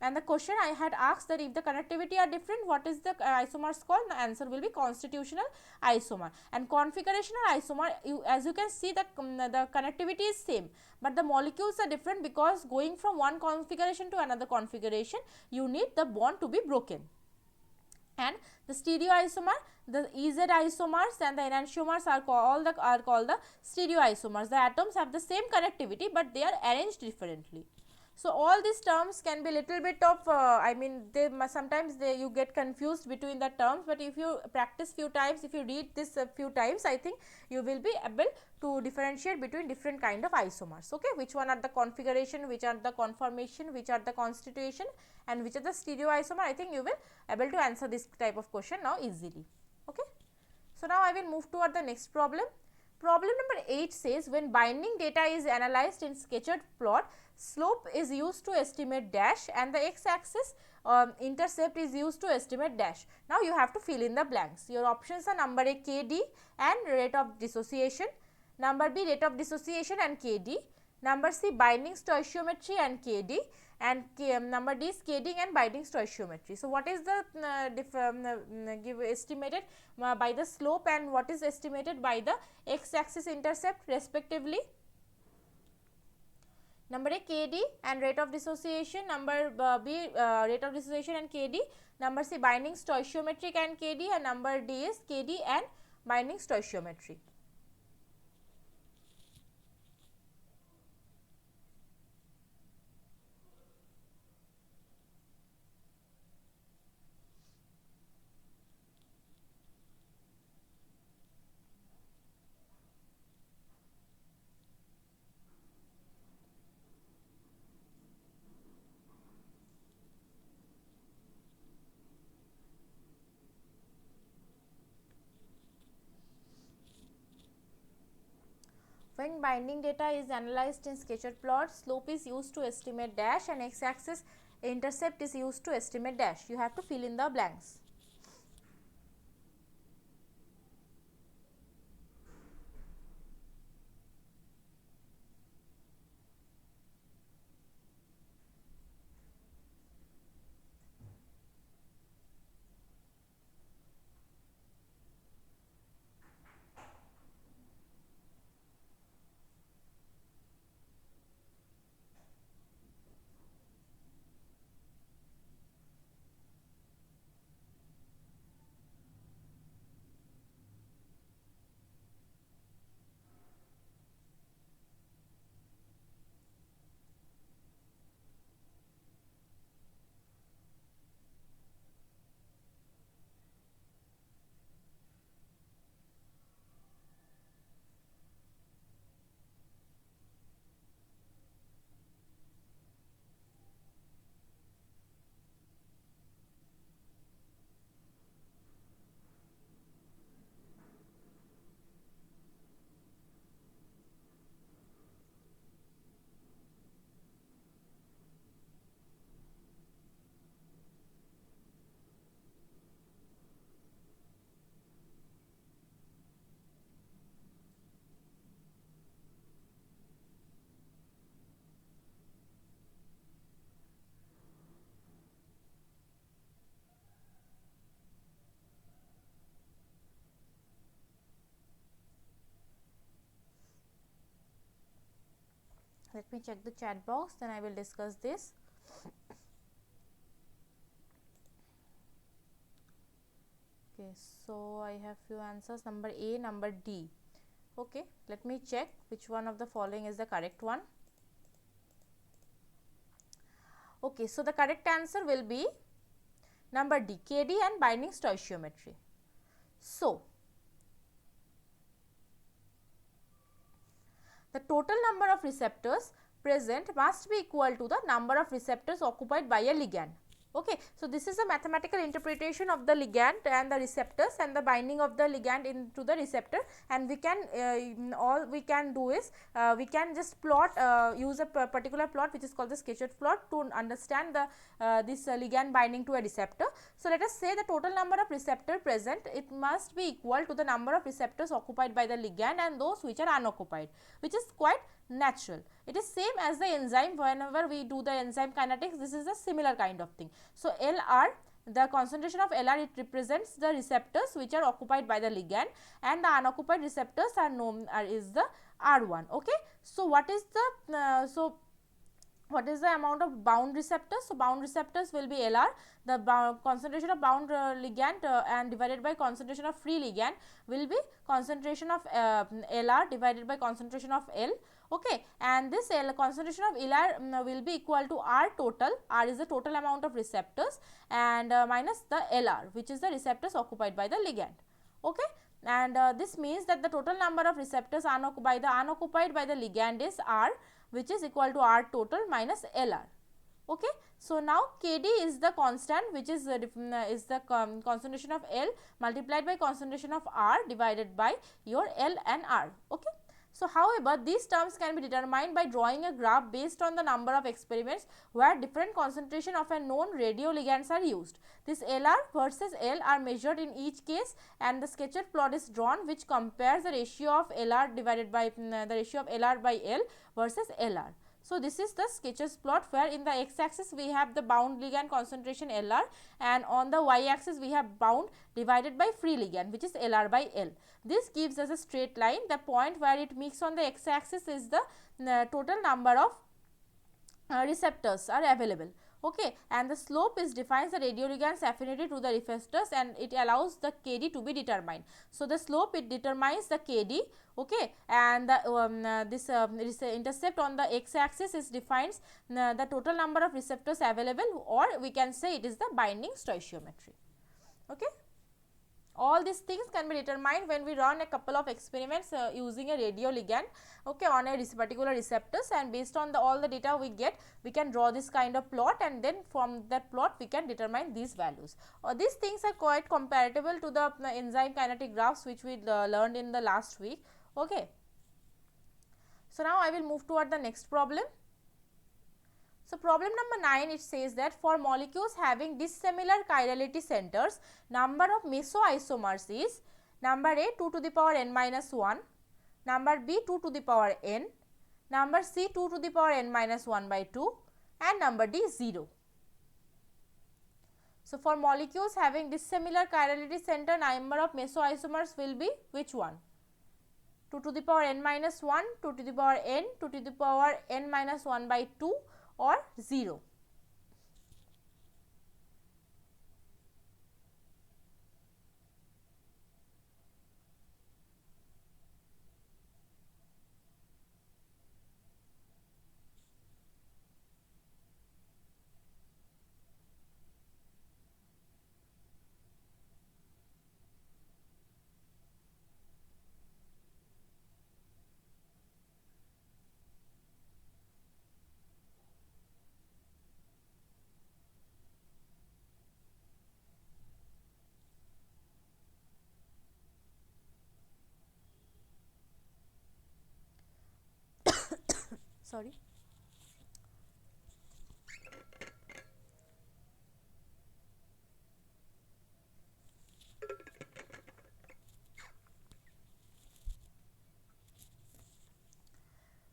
And the question I had asked that if the connectivity are different, what is the isomers called? The answer will be constitutional isomer. And configurational isomer, as you can see the connectivity is same, but the molecules are different because going from one configuration to another configuration, you need the bond to be broken. And the stereoisomer, the EZ isomers and the enantiomers are called the stereoisomers. The atoms have the same connectivity, but they are arranged differently. So, all these terms can be little bit of I mean they sometimes you get confused between the terms, but if you practice few times, if you read this a few times, I think you will be able to differentiate between different kind of isomers. Okay, which one are the configuration, which are the conformation, which are the constitution, and which are the stereoisomer. I think you will able to answer this type of question now easily. Okay. So, now I will move toward the next problem. Problem number 8 says when binding data is analyzed in sketched plot, slope is used to estimate dash and the x axis intercept is used to estimate dash. Now, you have to fill in the blanks. Your options are number A KD and rate of dissociation, number B rate of dissociation and KD, number C binding stoichiometry and KD, and number D is KD and binding stoichiometry. So, what is the estimated by the slope and what is estimated by the x axis intercept respectively? Number A KD and rate of dissociation, number B rate of dissociation and KD, number C binding stoichiometric and KD, and number D is KD and binding stoichiometry. When binding data is analyzed in sketched plot, slope is used to estimate dash and x axis intercept is used to estimate dash. You have to fill in the blanks. Let me check the chat box, then I will discuss this. Okay, so I have few answers, number A, number D. Okay, let me check which one of the following is the correct one. Okay, so the correct answer will be number D, Kd and binding stoichiometry. So, the total number of receptors present must be equal to the number of receptors occupied by a ligand. Okay, so this is a mathematical interpretation of the ligand and the receptors and the binding of the ligand into the receptor, and we can all we can do is we can just plot use a particular plot which is called the sketched plot to understand the this ligand binding to a receptor. So, let us say the total number of receptor present, it must be equal to the number of receptors occupied by the ligand and those which are unoccupied, which is quite natural. It is same as the enzyme. Whenever we do the enzyme kinetics, this is a similar kind of thing. So, LR, the concentration of LR, it represents the receptors which are occupied by the ligand, and the unoccupied receptors are known is the R1. Okay. So, what is the what is the amount of bound receptors? So, bound receptors will be LR, the concentration of bound ligand and divided by concentration of free ligand will be concentration of LR divided by concentration of L. Okay, and this concentration of LR will be equal to R total. R is the total amount of receptors, and minus the LR, which is the receptors occupied by the ligand. Okay, and this means that the total number of receptors unoccupied by the ligand is R, which is equal to R total minus LR. Okay. So, now Kd is the constant, which is the concentration of L multiplied by concentration of R divided by your L and R. Okay. So, however, these terms can be determined by drawing a graph based on the number of experiments where different concentration of a known radioligands are used. This LR versus L are measured in each case, and the sketched plot is drawn which compares the ratio of LR divided by the ratio of LR by L versus LR. So, this is the sketches plot where in the x axis we have the bound ligand concentration LR, and on the y axis we have bound divided by free ligand, which is LR by L. This gives us a straight line. The point where it meets on the x axis is the total number of receptors are available. Okay, and the slope is defines the radioligand's affinity to the receptors, and it allows the Kd to be determined. So, the slope, it determines the Kd. Okay, and the, this intercept on the x axis is defines the total number of receptors available, or we can say it is the binding stoichiometry. Okay. All these things can be determined when we run a couple of experiments using a radioligand, okay, on a particular receptors, and based on all the data we get, we can draw this kind of plot, and then from that plot we can determine these values. These things are quite comparable to the enzyme kinetic graphs which we learned in the last week. Okay. So, now I will move toward the next problem. So, problem number 9, it says that for molecules having dissimilar chirality centers, number of mesoisomers is number A 2 to the power n minus 1, number B 2 to the power n, number C 2 to the power n minus 1 by 2, and number D 0. So, for molecules having dissimilar chirality center, number of mesoisomers will be which one? 2 to the power n minus 1, 2 to the power n, 2 to the power n minus 1 by 2, or 0. Sorry.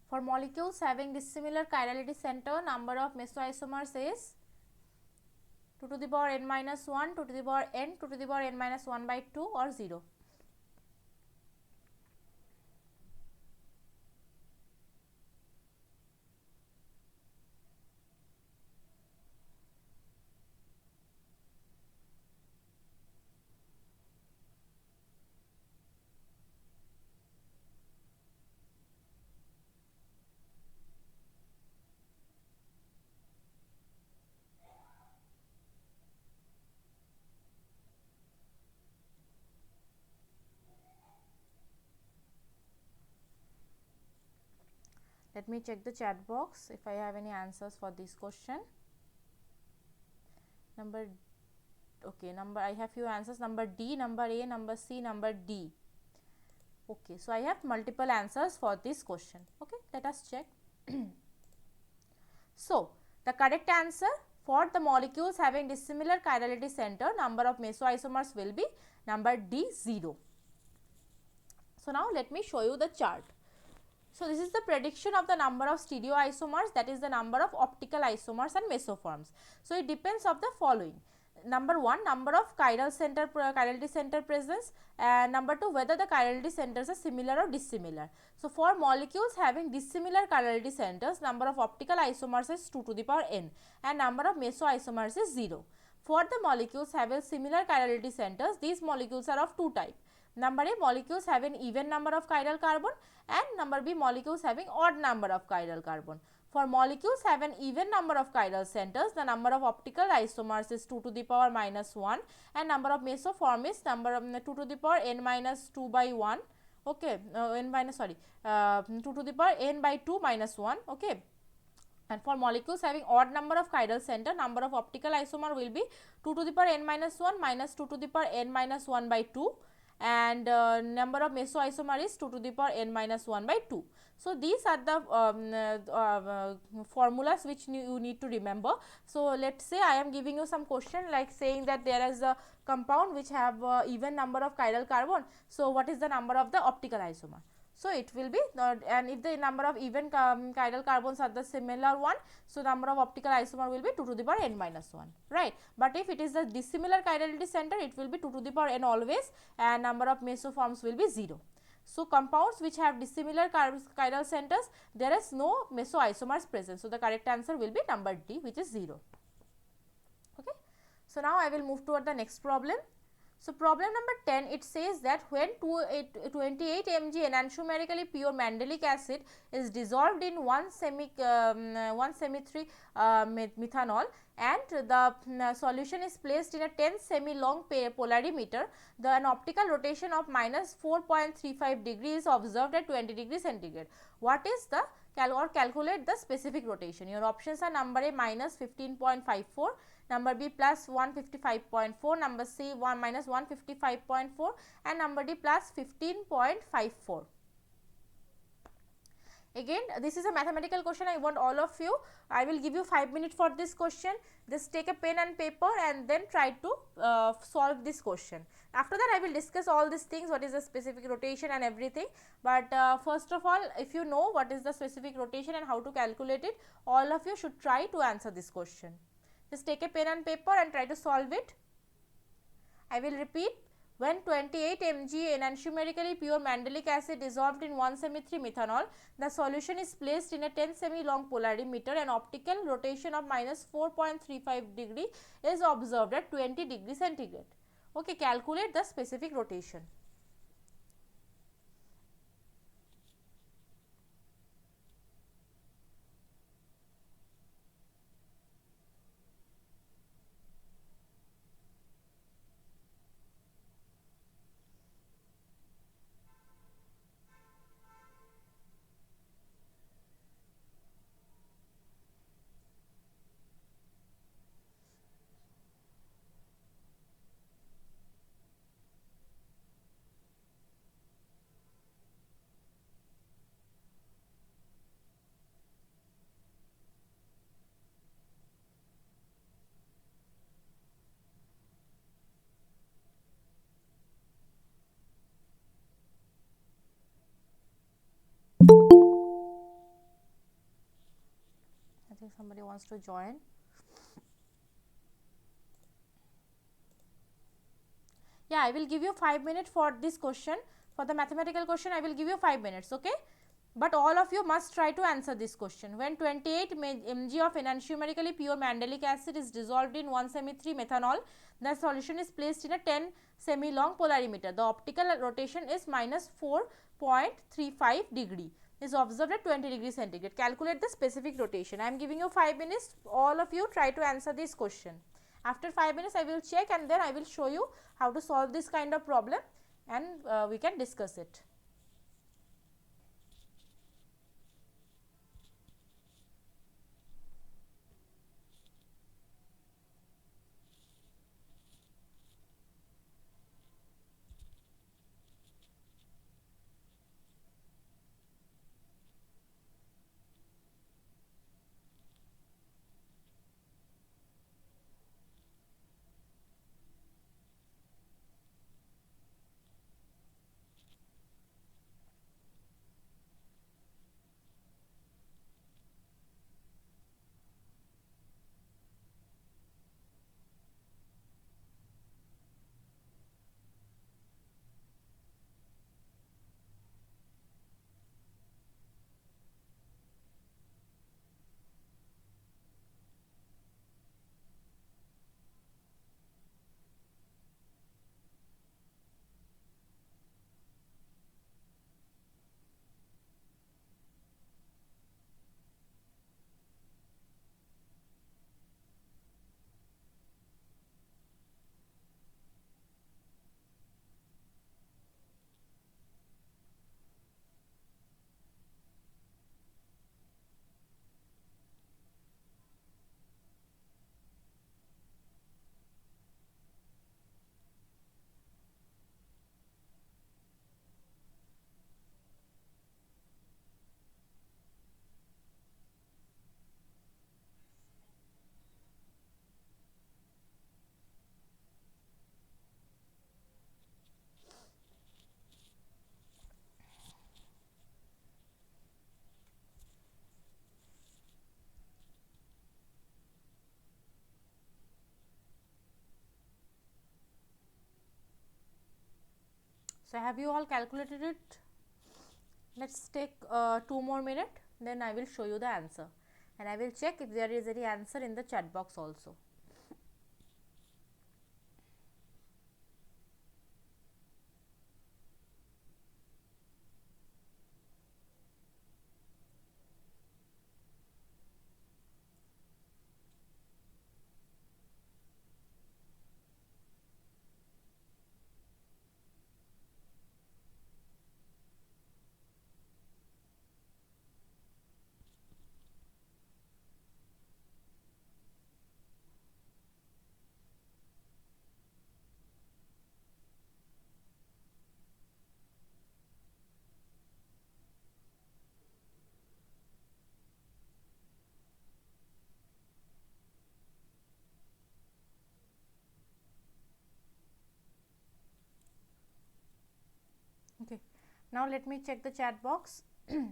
For molecules having dissimilar chirality center, number of mesoisomers is 2 to the power n minus 1, 2 to the power n, 2 to the power n minus 1 by 2, or 0. Let me check the chat box if I have any answers for this question. I have few answers, number D, number A, number C, number D. Okay, so I have multiple answers for this question. Okay, let us check. So, the correct answer for the molecules having dissimilar chirality center, number of mesoisomers will be number D, 0. So, now let me show you the chart. So, this is the prediction of the number of stereoisomers, that is the number of optical isomers and mesoforms. So, it depends of the following. Number 1, number of chirality center presence, and number 2, whether the chirality centers are similar or dissimilar. So, for molecules having dissimilar chirality centers, number of optical isomers is 2 to the power n and number of mesoisomers is 0. For the molecules having similar chirality centers, these molecules are of two types. Number A, molecules having even number of chiral carbon, and number B, molecules having odd number of chiral carbon. For molecules having even number of chiral centers, the number of optical isomers is 2 to the power minus 1 and number of mesoform is number of 2 to the power n minus 2 by 1, okay, 2 to the power n by 2 minus 1, okay. And for molecules having odd number of chiral center, number of optical isomer will be 2 to the power n minus 1 minus 2 to the power n minus 1 by 2, and number of mesoisomer is 2 to the power n minus 1 by 2. So, these are the formulas which you need to remember. So, let us say I am giving you some question like saying that there is a compound which have even number of chiral carbon. So, what is the number of the optical isomer? So, it will be and if the number of even chiral carbons are the similar one, so number of optical isomer will be 2 to the power n minus 1, right. But if it is a dissimilar chirality center, it will be 2 to the power n always and number of mesoforms will be 0. So, compounds which have dissimilar chiral centers, there is no mesoisomers present. So, the correct answer will be number D, which is 0. Okay. So, now I will move toward the next problem. So, problem number 10, it says that when 28 mg enantiomerically pure mandelic acid is dissolved in 1-3 methanol and the solution is placed in a 10 semi-long polarimeter, an optical rotation of minus 4.35 degree is observed at 20 degree centigrade. What is the calculate the specific rotation? Your options are number A minus 15.54, number B plus 155.4, number C minus 155.4 and number D plus 15.54. Again, this is a mathematical question. I want all of you, I will give you 5 minutes for this question. Just take a pen and paper and then try to solve this question. After that, I will discuss all these things, what is the specific rotation and everything. But first of all, if you know what is the specific rotation and how to calculate it, all of you should try to answer this question. Just take a pen and paper and try to solve it. I will repeat. When 28 mg enantiomerically pure mandelic acid dissolved in 1-3 methanol, the solution is placed in a 10 semi-long polarimeter and optical rotation of minus 4.35 degree is observed at 20 degree centigrade. Okay, calculate the specific rotation. I think somebody wants to join. Yeah, I will give you 5 minutes for this question. For the mathematical question, I will give you 5 minutes, okay. But all of you must try to answer this question. When 28 mg of enantiomerically pure mandelic acid is dissolved in 1-3 methanol, the solution is placed in a 10 semi-long polarimeter. The optical rotation is minus 4.35 degree. Is observed at 20 degree centigrade. Calculate the specific rotation. I am giving you 5 minutes. All of you try to answer this question. After 5 minutes, I will check and then I will show you how to solve this kind of problem and we can discuss it. So, have you all calculated it? Let's take 2 more minutes, then I will show you the answer, and I will check if there is any answer in the chat box also. Okay, now let me check the chat box. Okay,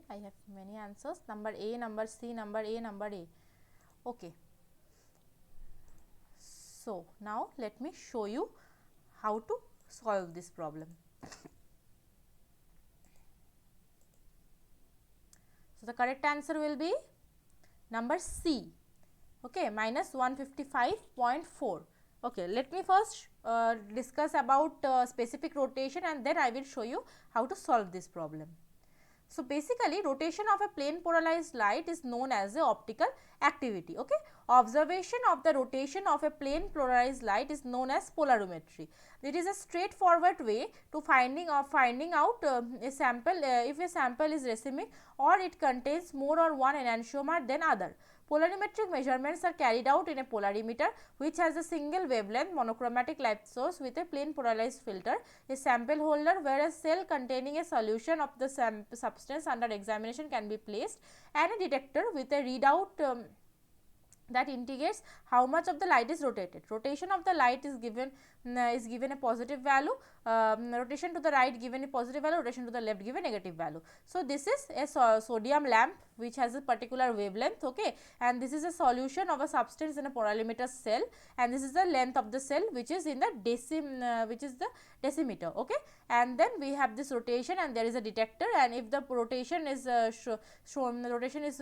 I have many answers, number A, number C, number A, number A. Okay, so now let me show you how to solve this problem. So, the correct answer will be number C, okay, minus 155.4. Okay, let me first discuss about specific rotation, and then I will show you how to solve this problem. So, basically rotation of a plane polarized light is known as the optical activity. Okay, observation of the rotation of a plane polarized light is known as polarimetry. It is a straightforward way to finding out a sample if a sample is racemic or it contains more or one enantiomer than other. Polarimetric measurements are carried out in a polarimeter which has a single wavelength monochromatic light source with a plane polarized filter, a sample holder where a cell containing a solution of the substance under examination can be placed, and a detector with a readout that indicates how much of the light is rotated. Rotation of the light is given a positive value, rotation to the right given a positive value, rotation to the left given negative value. So, this is a sodium lamp which has a particular wavelength, okay, and this is a solution of a substance in a polarimeter cell, and this is the length of the cell which is in the decimeter, okay, and then we have this rotation and there is a detector, and if the rotation is rotation is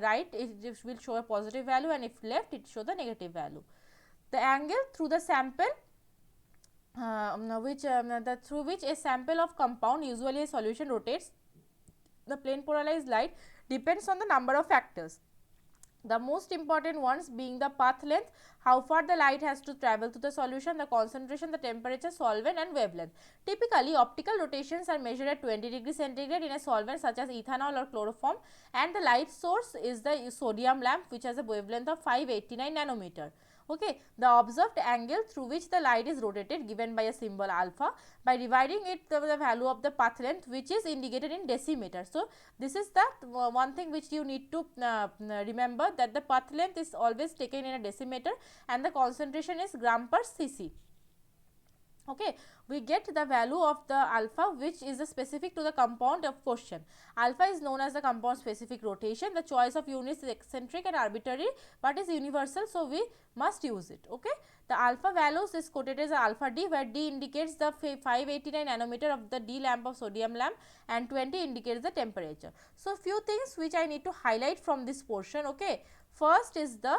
right, it will show a positive value, and if left it show the negative value. The angle through the sample through which a sample of compound, usually a solution, rotates the plane polarized light depends on the number of factors. The most important ones being the path length, how far the light has to travel to the solution, the concentration, the temperature, solvent and wavelength. Typically, optical rotations are measured at 20 degrees centigrade in a solvent such as ethanol or chloroform, and the light source is the sodium lamp which has a wavelength of 589 nanometer. Okay, the observed angle through which the light is rotated given by a symbol alpha, by dividing it the value of the path length which is indicated in decimeter. So, this is the one thing which you need to remember, that the path length is always taken in a decimeter and the concentration is gram per cc. Okay, we get the value of the alpha which is specific to the compound of question. Alpha is known as the compound specific rotation. The choice of units is eccentric and arbitrary but is universal, so we must use it. Okay, the alpha values is quoted as alpha D, where D indicates the 589 nanometer of the D lamp of sodium lamp and 20 indicates the temperature. So, few things which I need to highlight from this portion. Okay, first is the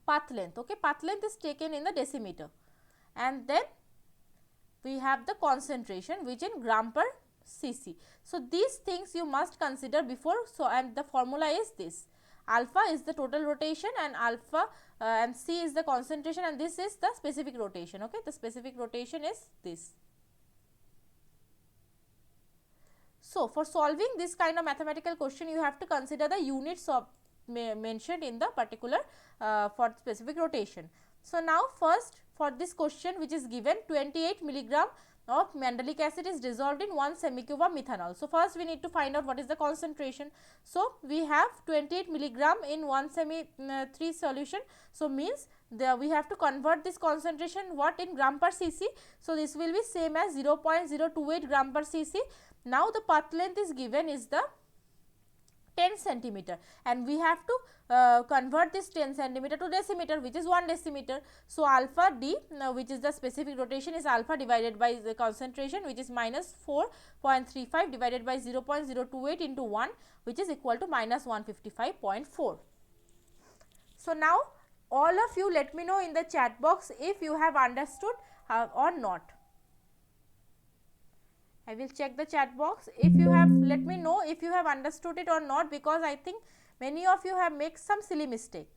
path length. Okay, path length is taken in the decimeter, and then we have the concentration which in gram per cc. So, these things you must consider before. So, and the formula is this: alpha is the total rotation and alpha and c is the concentration, and this is the specific rotation. Okay, the specific rotation is this. So, for solving this kind of mathematical question, you have to consider the units of mentioned in the particular for specific rotation. So, now first for this question which is given, 28 milligram of mandelic acid is dissolved in 1 semicube of methanol. So, first we need to find out what is the concentration. So, we have 28 milligram in 1 semi 3 solution. So, means we have to convert this concentration what in gram per cc. So, this will be same as 0.028 gram per cc. Now, the path length is given is the 10 centimeter, and we have to convert this 10 centimeter to decimeter, which is 1 decimeter. So alpha d, which is the specific rotation, is alpha divided by the concentration, which is minus 4.35 divided by 0.028 into 1, which is equal to minus 155.4. So now all of you let me know in the chat box if you have understood or not. I will check the chat box. If you have, let me know if you have understood it or not, because I think many of you have made some silly mistake.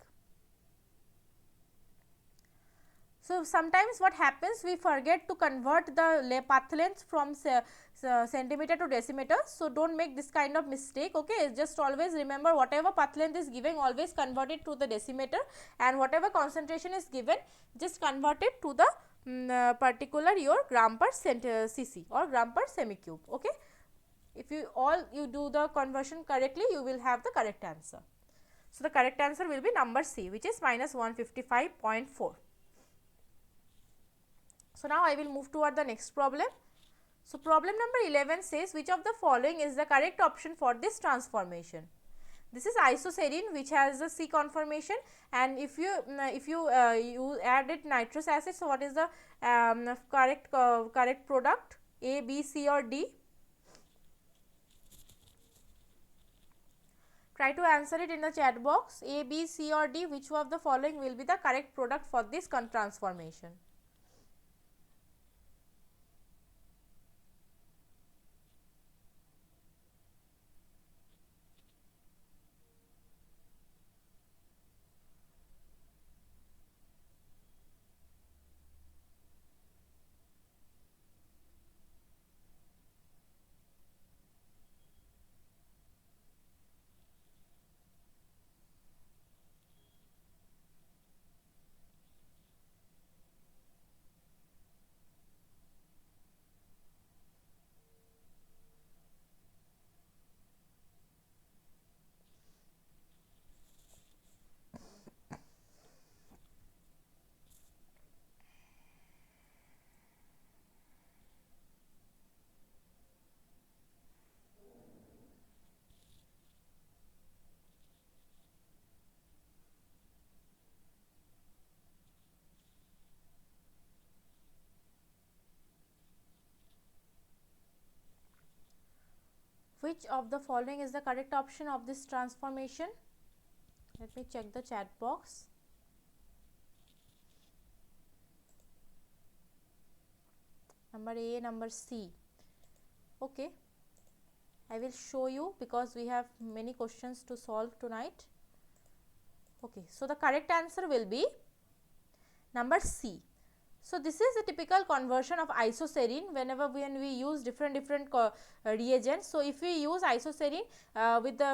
So sometimes what happens, we forget to convert the path length from centimeter to decimeter. So don't make this kind of mistake, okay. Just always remember, whatever path length is given, always convert it to the decimeter, and whatever concentration is given, just convert it to the particular your gram per cc or gram per semi-cube, okay. If you do the conversion correctly, you will have the correct answer. So the correct answer will be number C, which is minus 155.4. So now I will move toward the next problem. So problem number 11 says, which of the following is the correct option for this transformation? This is isoserine, which has a C conformation, and if you added nitrous acid, so what is the correct product? A, B, C or D? Try to answer it in the chat box. A, B, C or D, which of the following will be the correct product for this transformation? Which of the following is the correct option of this transformation? Let me check the chat box. Number A, number C. Okay, I will show you because we have many questions to solve tonight. Okay, so the correct answer will be number C. So this is a typical conversion of isoserine when we use different reagents. So if we use isoserine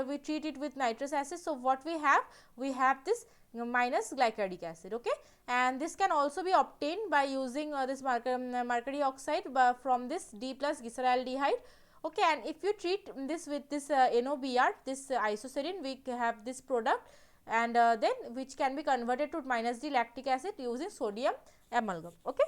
we treat it with nitrous acid. So what we have this minus glycolic acid, okay, and this can also be obtained by using this mercury oxide from this D plus glyceraldehyde, okay. And if you treat this with this NOBr, this isoserine, we have this product, and then which can be converted to minus D lactic acid using sodium amalgam, okay.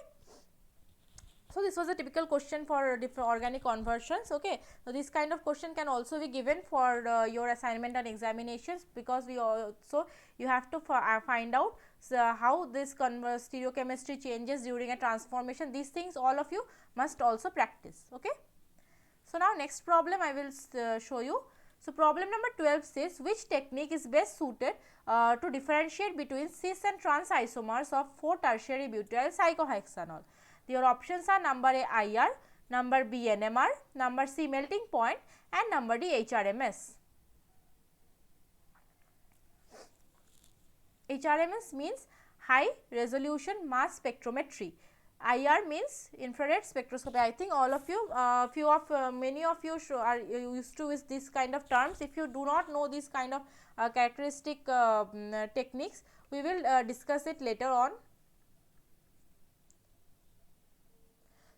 So this was a typical question for different organic conversions, okay. So this kind of question can also be given for your assignment and examinations, because we also you have to find out how this stereochemistry changes during a transformation. These things all of you must also practice, okay. So now next problem I will show you. So problem number 12 says, which technique is best suited to differentiate between cis and trans isomers of 4-tertiary butyl cyclohexanol? Your options are number A IR, number B NMR, number C melting point, and number D HRMS. HRMS means high resolution mass spectrometry. IR means infrared spectroscopy. I think all of you, many of you are used to with this kind of terms. If you do not know this kind of characteristic techniques, we will discuss it later on.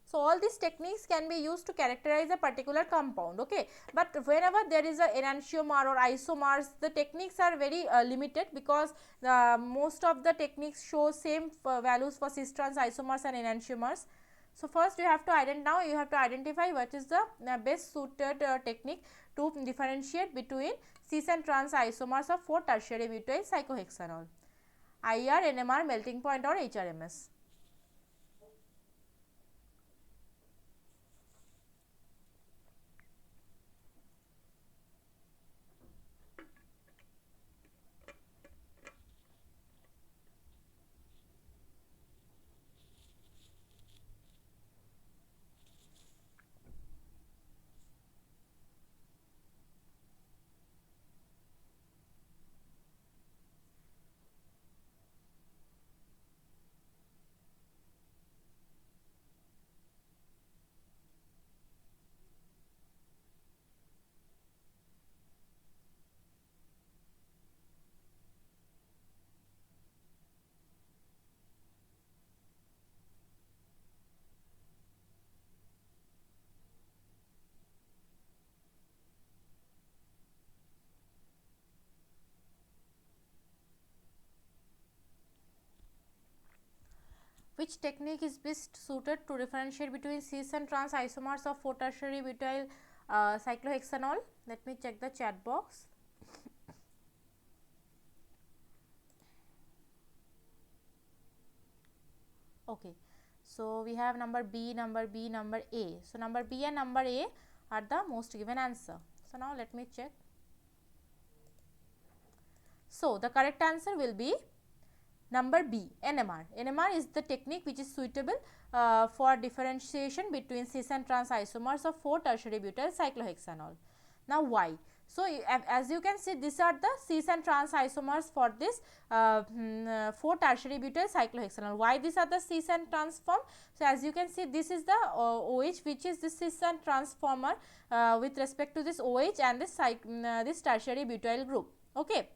So all these techniques can be used to characterize a particular compound, okay. But whenever there is a enantiomer or isomers, the techniques are very limited, because most of the techniques show same values for cis trans isomers and enantiomers. So first you have to identify what is the best suited technique to differentiate between cis and trans isomers of 4-tertiary butyl cyclohexanol, IR, NMR, melting point or HRMS. Which technique is best suited to differentiate between cis and trans isomers of 4-tertiary butyl cyclohexanol? Let me check the chat box. Okay, so we have number B, number B, number A. So number B and number A are the most given answer. So now let me check. So the correct answer will be number B, NMR. NMR is the technique which is suitable for differentiation between cis and trans isomers of 4-tertiary butyl cyclohexanol. Now why? So as you can see, these are the cis and trans isomers for this 4-tertiary butyl cyclohexanol. Why these are the cis and trans form? So as you can see, this is the OH, which is the cis and transformer with respect to this OH and this this tertiary butyl group. Okay.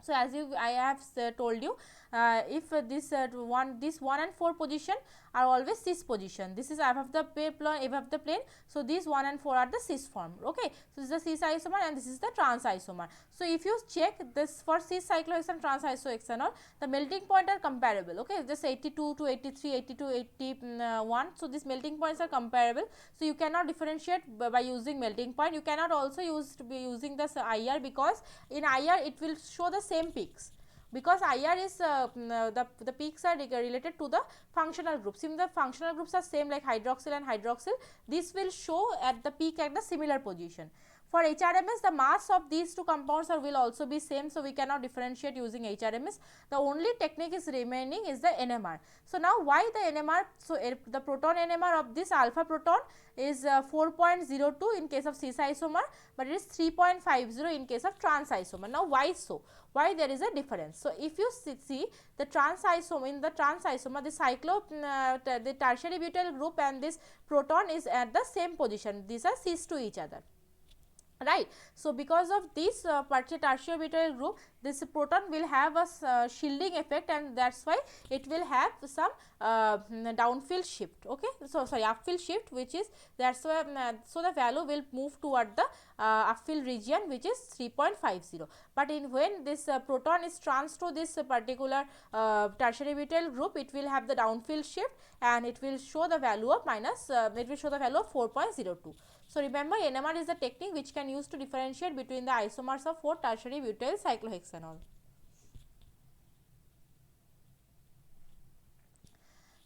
So as I have told you, if this 1 and 4 position are always cis position. This is above the plane. So these 1 and 4 are the cis form. Okay. So this is the cis isomer and this is the trans isomer. So if you check this for cis cyclohexanol, trans isohexanol, the melting point are comparable. Okay. Just 82 to 83, 80 to 81. So these melting points are comparable. So you cannot differentiate by using melting point. You cannot also using this IR, because in IR it will show the same peaks, because IR is the peaks are related to the functional groups. If the functional groups are same like hydroxyl and hydroxyl, this will show at the peak at the similar position. For HRMS, the mass of these two compounds will also be same, so we cannot differentiate using HRMS. The only technique is remaining is the NMR. So now why the NMR? So the proton NMR of this alpha proton is 4.02 in case of cis isomer, but it is 3.50 in case of trans isomer. Now why so? Why there is a difference? So if you see the trans isomer, in the trans isomer, the the tertiary butyl group and this proton is at the same position. These are cis to each other. Right. So because of this tertiary butyl group, this proton will have a shielding effect, and that is why it will have some downfield shift. Okay. So sorry, upfield shift, which is that is why so the value will move toward the upfield region, which is 3.50. But when this proton is trans to this particular tertiary butyl group, it will have the downfield shift and it will show the value of it will show the value of 4.02. So remember, NMR is the technique which can use to differentiate between the isomers of 4-tertiary butyl cyclohexanol.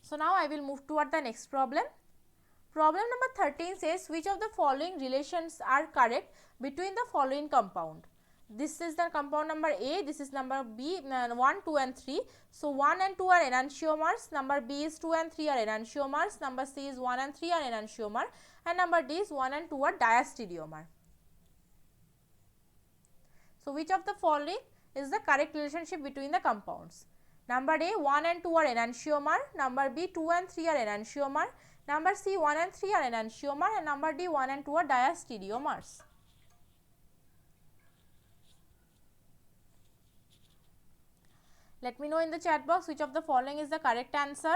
So now I will move toward the next problem. Problem number 13 says, which of the following relations are correct between the following compound? This is the compound number A, this is number B, 1, 2 and 3. So 1 and 2 are enantiomers, number B is 2 and 3 are enantiomers, number C is 1 and 3 are enantiomer, and number D is 1 and 2 are diastereomer. So which of the following is the correct relationship between the compounds? Number A, 1 and 2 are enantiomer, number B, 2 and 3 are enantiomer, number C, 1 and 3 are enantiomer, and number D, 1 and 2 are diastereomers. Let me know in the chat box which of the following is the correct answer.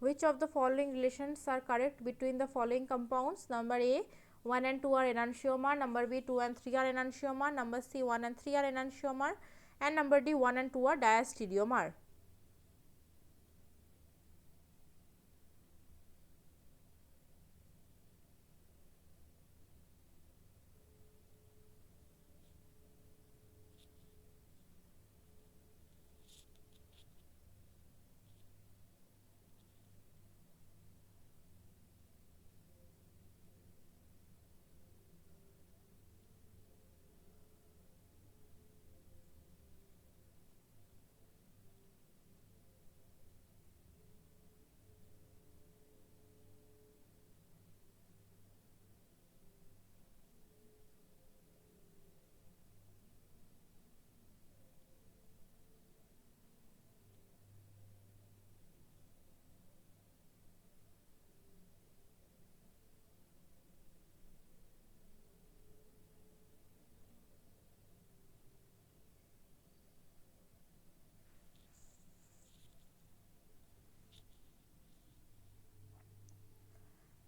Which of the following relations are correct between the following compounds? Number A, 1 and 2 are enantiomer, number B, 2 and 3 are enantiomer, number C, 1 and 3 are enantiomer, and number D, 1 and 2 are diastereomer.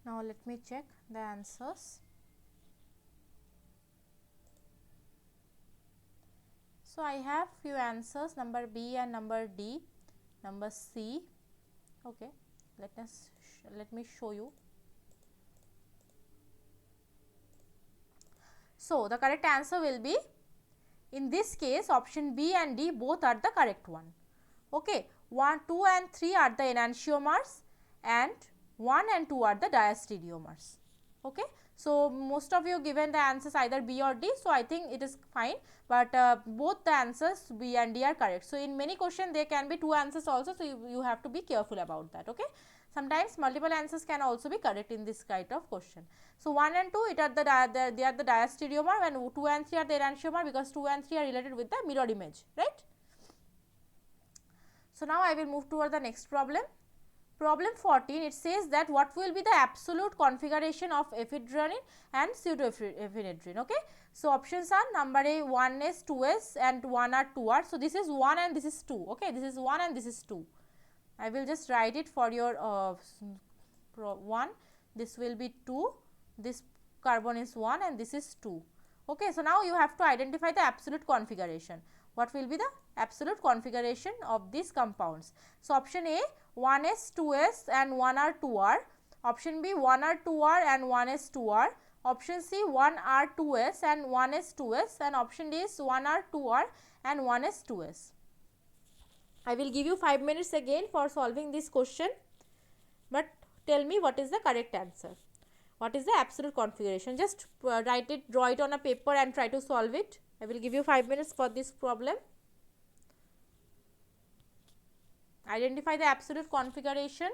Now let me check the answers. So I have few answers, number B and number D, number C. Okay, let me show you. So the correct answer will be, in this case, option B and D both are the correct one. Okay, 1, 2 and 3 are the enantiomers and 1 and 2 are the diastereomers. Okay, so most of you given the answers either B or D, so I think it is fine, but both the answers B and D are correct. So in many questions there can be two answers also, so you have to be careful about that. Okay, sometimes multiple answers can also be correct in this kind of question. So 1 and 2 they are the diastereomer, and 2 and 3 are the enantiomer, because 2 and 3 are related with the mirror image, right? So now I will move toward the next problem. Problem 14, it says that what will be the absolute configuration of ephedrine and pseudoephedrine. Okay, so options are number A, 1s, 2s, and 1 are 2 are. So this is 1 and this is 2. Okay, this is 1 and this is 2. I will just write it for your 1. This will be 2. This carbon is 1 and this is 2. Okay, so now you have to identify the absolute configuration. What will be the absolute configuration of these compounds? So option A, 1s, 2s and 1r, 2r. Option B, 1r, 2r and 1s, 2r. Option C, 1r, 2s and 1s, 2s. And option D is 1r, 2r and 1s, 2s. I will give you 5 minutes again for solving this question. But tell me what is the correct answer. What is the absolute configuration? Just write it, draw it on a paper and try to solve it. I will give you 5 minutes for this problem. Identify the absolute configuration.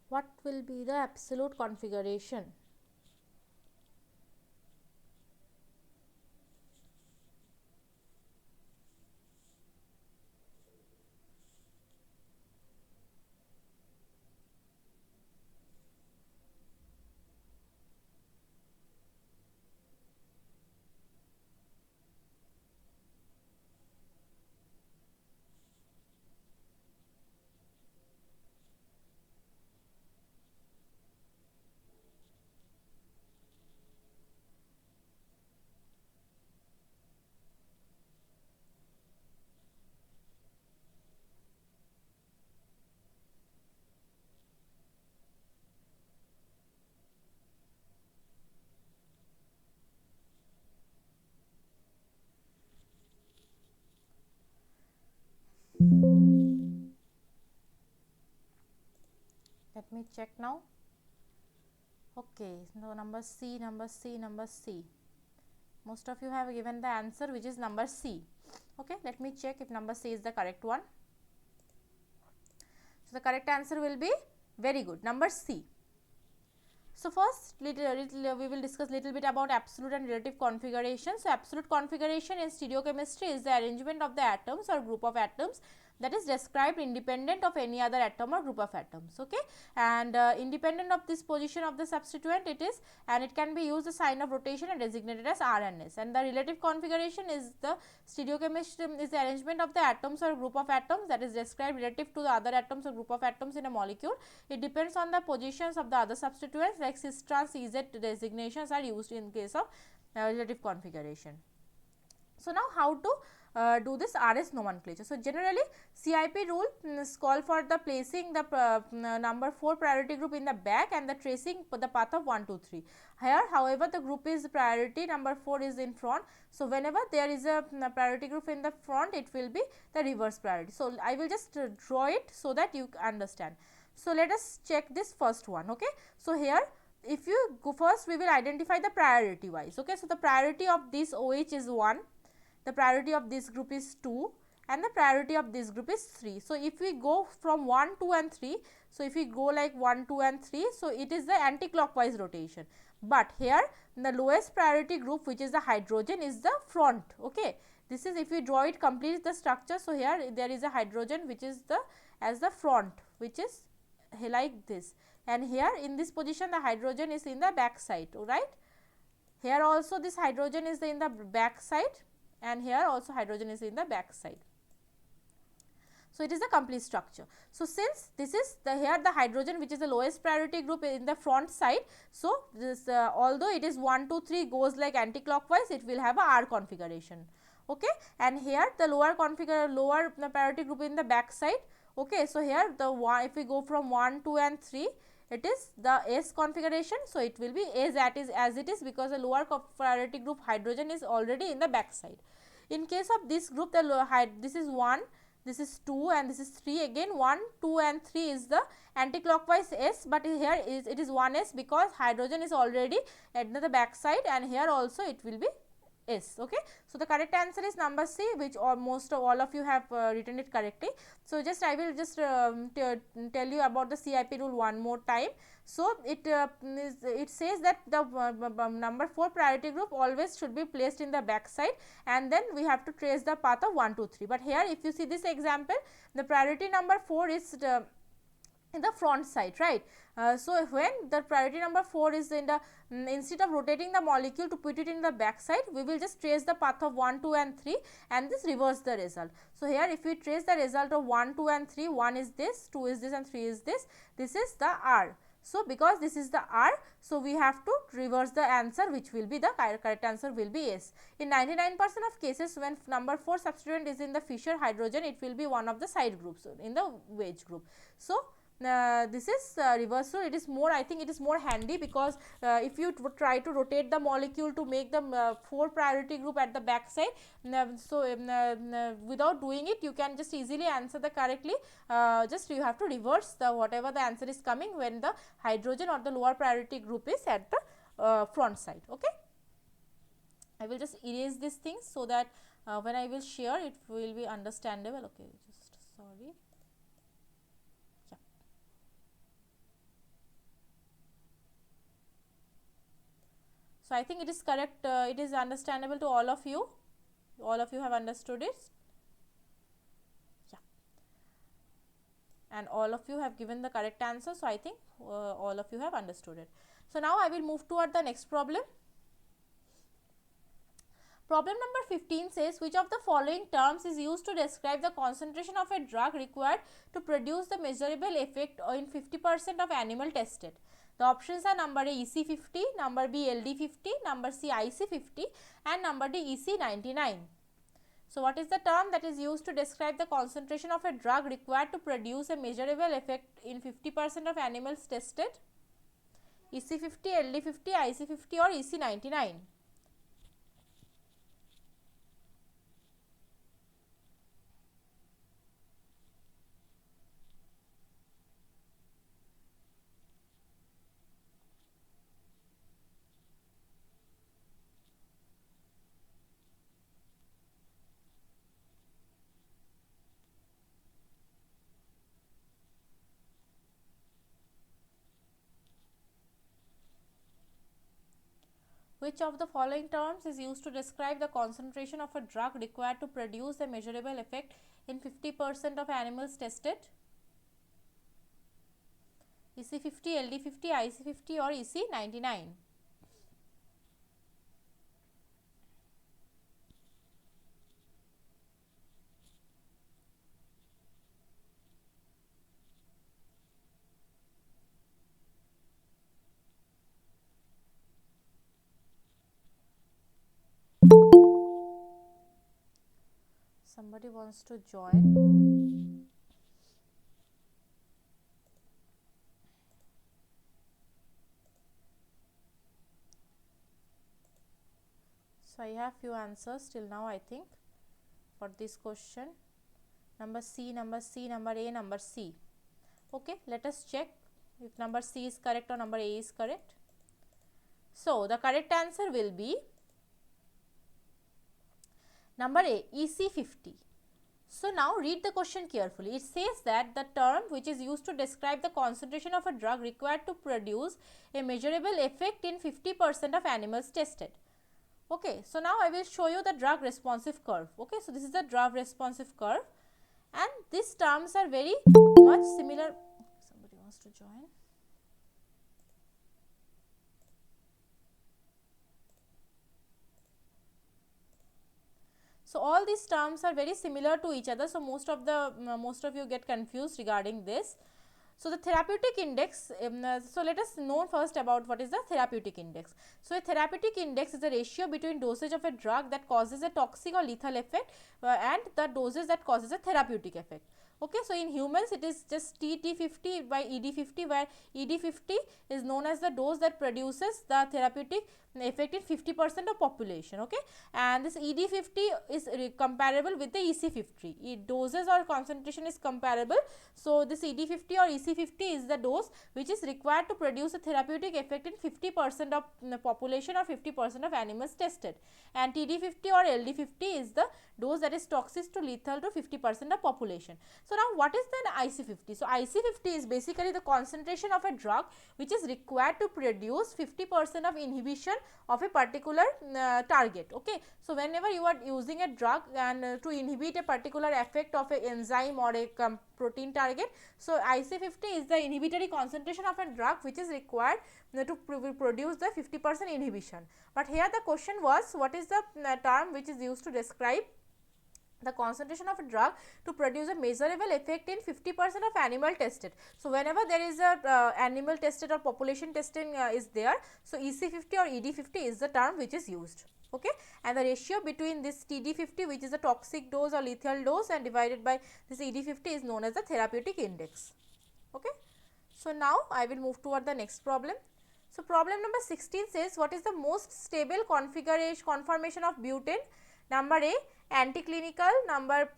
What will be the absolute configuration? Let me check now. Okay, no, number C, number C, number C. Most of you have given the answer which is number C. Okay, let me check if number C is the correct one. So the correct answer will be very good, number C. So first we will discuss little bit about absolute and relative configuration. So absolute configuration in stereochemistry is the arrangement of the atoms or group of atoms that is described independent of any other atom or group of atoms, okay, and independent of this position of the substituent it is, and it can be used the sign of rotation and designated as R and S. And the relative configuration is the stereochemistry is the arrangement of the atoms or group of atoms that is described relative to the other atoms or group of atoms in a molecule. It depends on the positions of the other substituents, like cis trans CZ designations are used in case of relative configuration. So now how to do this RS nomenclature. So generally CIP rule call for the placing the number 4 priority group in the back and the tracing the path of 1, 2, 3. Here however the group is priority, number 4 is in front. So whenever there is a priority group in the front, it will be the reverse priority. So I will just draw it so that you understand. So let us check this first one, okay. So here if you go first, we will identify the priority wise, okay. So the priority of this OH is 1, the priority of this group is 2 and the priority of this group is 3. So if we go from 1, 2 and 3, so if we go like 1, 2 and 3, so it is the anti-clockwise rotation. But here the lowest priority group, which is the hydrogen, is the front, okay. This is if we draw it complete the structure. So here there is a hydrogen which is the as the front, which is like this, and here in this position the hydrogen is in the back side, right. Here also this hydrogen is in the back side and here also hydrogen is in the back side. So it is the complete structure. So since this is the here the hydrogen which is the lowest priority group in the front side, so this although it is 1, 2, 3 goes like anti-clockwise, it will have a R configuration, okay. And here the lower priority group in the back side, okay. So here the one, if we go from 1, 2 and 3, it is the S configuration. So it will be as it is because the lower priority group hydrogen is already in the back side. In case of this group, this is 1, this is 2 and this is 3. Again 1, 2 and 3 is the anti-clockwise S, but here it is 1S because hydrogen is already at the back side, and here also it will be S, okay. So the correct answer is number C, which almost all of you have written it correctly. So just I will just tell you about the CIP rule one more time. So it says that the number 4 priority group always should be placed in the back side, and then we have to trace the path of 1, 2, 3. But here if you see this example, the priority number 4 is in the front side, right. So when the priority number 4 is in the instead of rotating the molecule to put it in the back side, we will just trace the path of 1, 2 and 3 and this reverse the result. So here if we trace the result of 1, 2 and 3, 1 is this, 2 is this and 3 is this, this is the R. So because this is the R, so we have to reverse the answer, which will be the correct answer will be S. In 99% of cases when number 4 substituent is in the Fischer hydrogen, it will be one of the side groups in the wedge group. So this is reversal. It is more, I think it is more handy because if you try to rotate the molecule to make the 4 priority group at the back side, without doing it you can just easily answer the correctly. Just you have to reverse the whatever the answer is coming when the hydrogen or the lower priority group is at the front side, okay. I will just erase these things so that when I will share it will be understandable, okay. Just sorry. So I think it is correct, it is understandable to all of you have understood it, yeah, and all of you have given the correct answer. So I think all of you have understood it. So now I will move toward the next problem. Problem number 15 says, which of the following terms is used to describe the concentration of a drug required to produce the measurable effect in 50% of animal tested? The options are number A EC50, number B LD50, number C IC50 and number D EC99. So what is the term that is used to describe the concentration of a drug required to produce a measurable effect in 50% of animals tested? EC50, LD50, IC50 or EC99? Which of the following terms is used to describe the concentration of a drug required to produce a measurable effect in 50% of animals tested? EC50, LD50, IC50 or EC99? Somebody wants to join. So I have few answers till now, I think, for this question. Number C, number C, number A, number C. Okay, let us check if number C is correct or number A is correct. So the correct answer will be number A, EC50. So now read the question carefully. It says that the term which is used to describe the concentration of a drug required to produce a measurable effect in 50% of animals tested. Okay, so now I will show you the drug responsive curve. Okay, so this is the drug responsive curve, and these terms are very much similar. Somebody wants to join. So all these terms are very similar to each other. So most of you get confused regarding this. So the therapeutic index, so let us know first about what is the therapeutic index. So a therapeutic index is a ratio between dosage of a drug that causes a toxic or lethal effect and the doses that causes a therapeutic effect. Okay, so in humans it is just TT50 by ED50, where ED50 is known as the dose that produces the therapeutic effect in 50% of population. Okay, and this ED50 is comparable with the EC50. Doses or concentration is comparable. So this ED50 or EC50 is the dose which is required to produce a therapeutic effect in 50% of the population or 50% of animals tested, and TD50 or LD50 is the dose that is toxic to lethal to 50% of population. So now what is then IC50? So IC50 is basically the concentration of a drug which is required to produce 50% of inhibition of a particular target. Okay, so whenever you are using a drug and to inhibit a particular effect of an enzyme or a protein target, so IC50 is the inhibitory concentration of a drug which is required to produce the 50% inhibition. But here the question was, what is the term which is used to describe the concentration of a drug to produce a measurable effect in 50% of animal tested. So whenever there is a animal tested or population testing is there, so EC50 or ED50 is the term which is used. Okay, and the ratio between this TD50, which is a toxic dose or lethal dose, and divided by this ED50 is known as the therapeutic index. Okay, so now I will move toward the next problem. So problem number 16 says, what is the most stable conformation of butane? Number A, anticlinical, number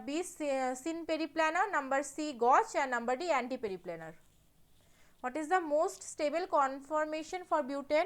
B, syn periplanar, number C, Gauch, and number D, antiperiplanar. What is the most stable conformation for butane?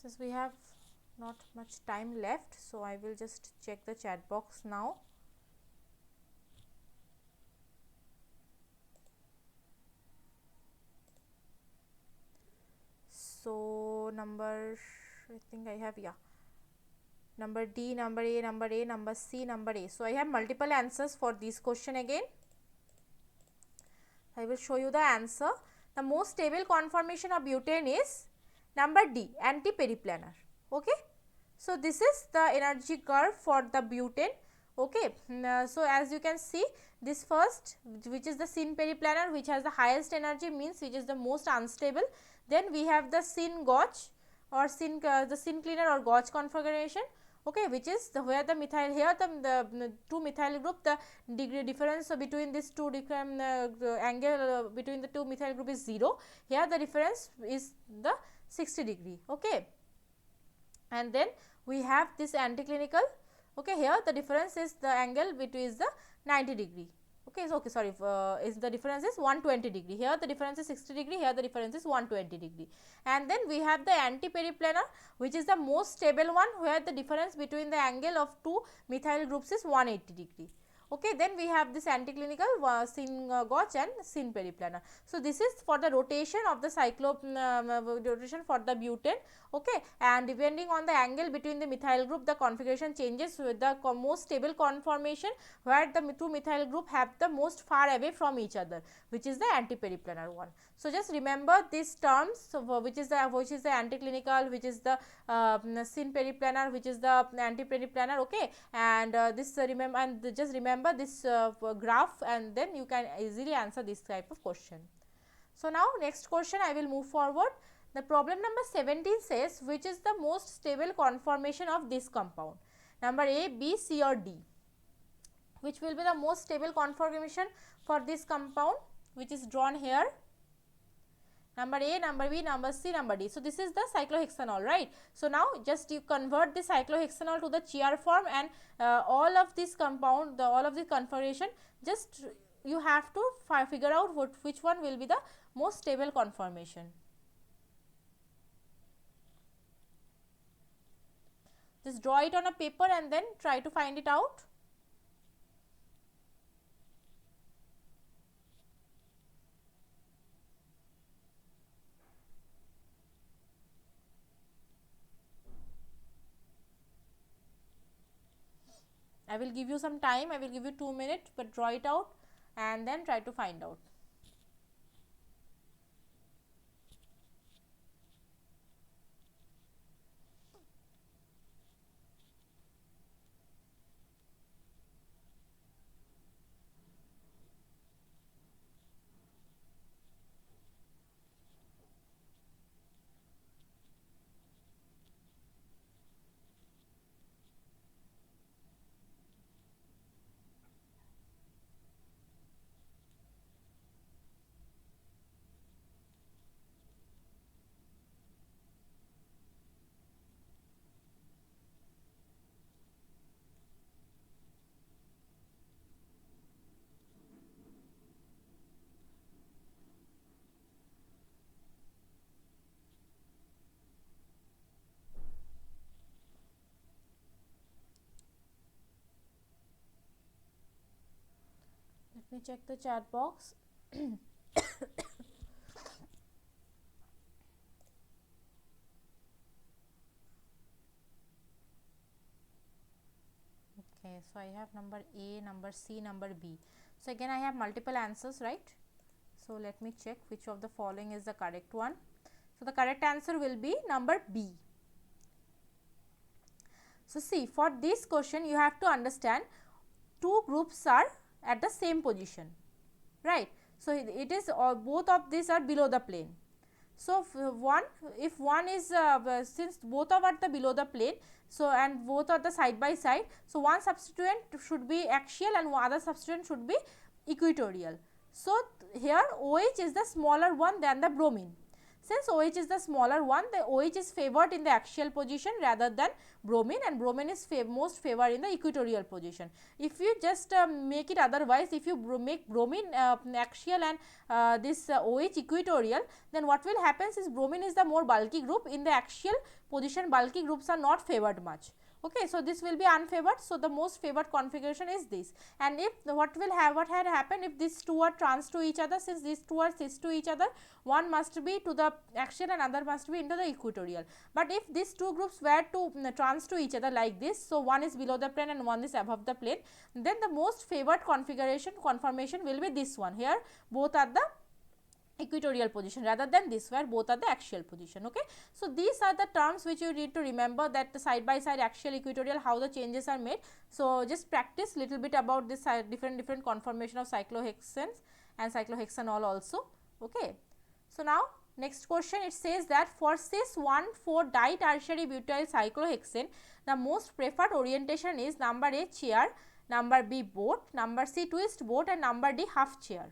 Since we have not much time left, so I will just check the chat box now. So number, I think I have, yeah, number D, number A, number A, number C, number A. So I have multiple answers for this question again. I will show you the answer. The most stable conformation of butane is number D, antiperiplanar. Okay, So this is the energy curve for the butane. Okay. So as you can see, this first, which is the syn periplanar, which has the highest energy, means which is the most unstable. Then we have the syn gauge or the syn cleaner or gauge configuration. Okay, which is where the methyl, here the two methyl group, the degree difference between these two different angle between the two methyl group is 0. Here the difference is the 60 degree. Okay. And then we have this anticlinical. Okay, here the difference is the angle between is the 90 degree. Okay, so okay, sorry, is the difference is 120 degree. Here the difference is 60 degree, here the difference is 120 degree. And then we have the anti-periplanar, which is the most stable one, where the difference between the angle of two methyl groups is 180 degree. Okay, then we have this anticlinical syn gauge and syn periplanar. So this is for the rotation of the rotation for the butane. Okay, and depending on the angle between the methyl group, the configuration changes with the most stable conformation, where the two methyl group have the most far away from each other, which is the anti-periplanar one. So just remember these terms, so which is the anticlinical, which is the syn periplanar, which is the anti-periplanar. Okay, and this remember, and just remember this graph, and then you can easily answer this type of question. So now next question I will move forward. The problem number 17 says, which is the most stable conformation of this compound? Number A, B, C or D? Which will be the most stable conformation for this compound, which is drawn here? Number A, number B, number C, number D. So this is the cyclohexanol, right? So now just you convert the cyclohexanol to the chair form, and all of this compound, all of the configuration, just you have to figure out which one will be the most stable conformation. Just draw it on a paper and then try to find it out. I will give you some time, I will give you 2 minutes, but draw it out and then try to find out. Let me check the chat box. Okay, so I have number A, number C, number B. So again I have multiple answers, right? So let me check which of the following is the correct one. So the correct answer will be number B. So see, for this question you have to understand two groups are at the same position, right? So it is both of these are below the plane. So if one is since both are at the below the plane, so and both are the side by side, so one substituent should be axial and other substituent should be equatorial. So here OH is the smaller one than the bromine. Since OH is the smaller one, the OH is favored in the axial position rather than bromine, and bromine is most favored in the equatorial position. If you just make it otherwise, if you make bromine axial and this OH equatorial, then what will happen is bromine is the more bulky group. In the axial position, bulky groups are not favored much. Okay, so this will be unfavored. So the most favored configuration is this. And if what had happened if these two are trans to each other, since these two are cis to each other, one must be to the axial and other must be into the equatorial. But if these two groups were to trans to each other like this, so one is below the plane and one is above the plane, then the most favored configuration conformation will be this one. Here both are the equatorial position rather than this where both are the axial position. Okay. So, these are the terms which you need to remember, that the side by side, axial, equatorial, how the changes are made. So, just practice little bit about this different conformation of cyclohexanes and cyclohexanol also. Okay. So, now next question, it says that for cis 1,4 ditertiary butyl cyclohexane, the most preferred orientation is number A chair, number B boat, number C twist boat, and number D half chair.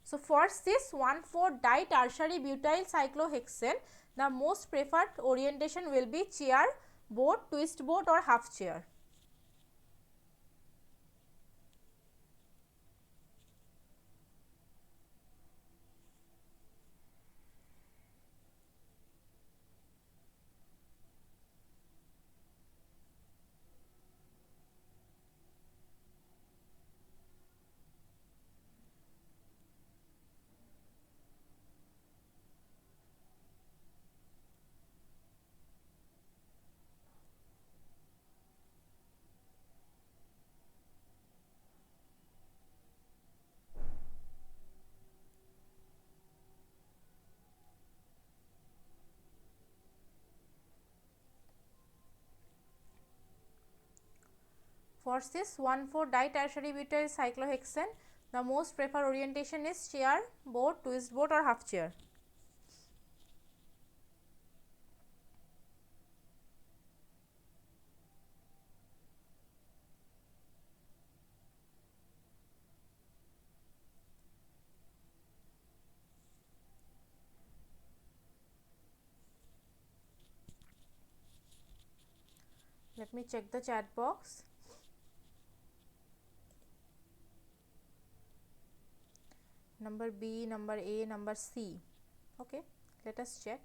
So, for cis 1,4 ditertiary butyl cyclohexane, the most preferred orientation will be chair, boat, twist boat, or half chair. For cis 1,4 ditertiary butyl cyclohexane, the most preferred orientation is chair, boat, twist boat, or half chair. Let me check the chat box. Number B, number A, number C. Okay, let us check.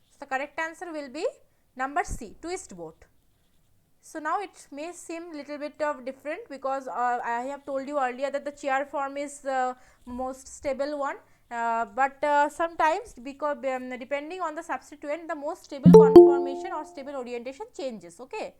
So, the correct answer will be number C, twist boat. So, now it may seem little bit of different, because I have told you earlier that the chair form is the most stable one, but sometimes, because depending on the substituent, the most stable conformation or stable orientation changes. Okay.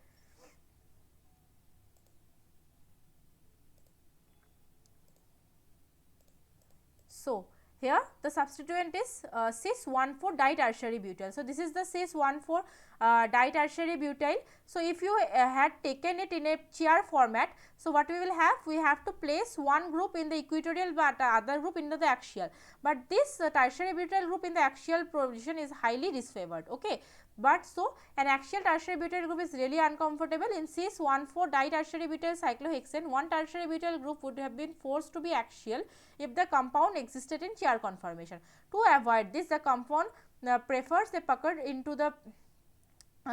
So, here the substituent is cis 1,4 ditertiary butyl. So, this is the cis 1,4 ditertiary butyl. So, if you had taken it in a chair format, so what we will have? We have to place one group in the equatorial, but other group into the axial. But this tertiary butyl group in the axial position is highly disfavored. Okay. But so, an axial tertiary butyl group is really uncomfortable. In cis 1,4 ditertiary butyl cyclohexane, one tertiary butyl group would have been forced to be axial if the compound existed in chair conformation. To avoid this, the compound prefers a puckered into the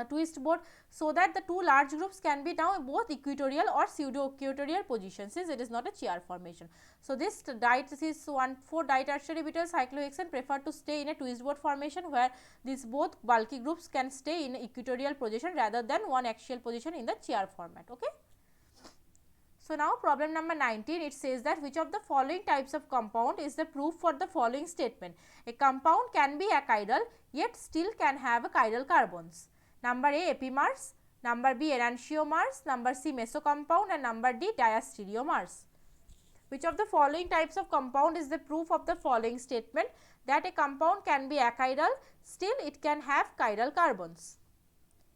twist boat, so that the two large groups can be now both equatorial or pseudo equatorial positions, since it is not a chair formation. So, this cis 1,4 ditertiary butyl cyclohexane prefer to stay in a twist boat formation, where these both bulky groups can stay in equatorial position rather than one axial position in the chair format. Okay. So, now problem number 19, it says that which of the following types of compound is the proof for the following statement? A compound can be achiral yet still can have a chiral carbons. Number A, epimers, number B, enantiomers, number C, mesocompound, and number D, diastereomers. Which of the following types of compound is the proof of the following statement, that a compound can be achiral, still it can have chiral carbons?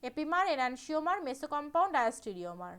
Epimer, enantiomer, mesocompound, diastereomer.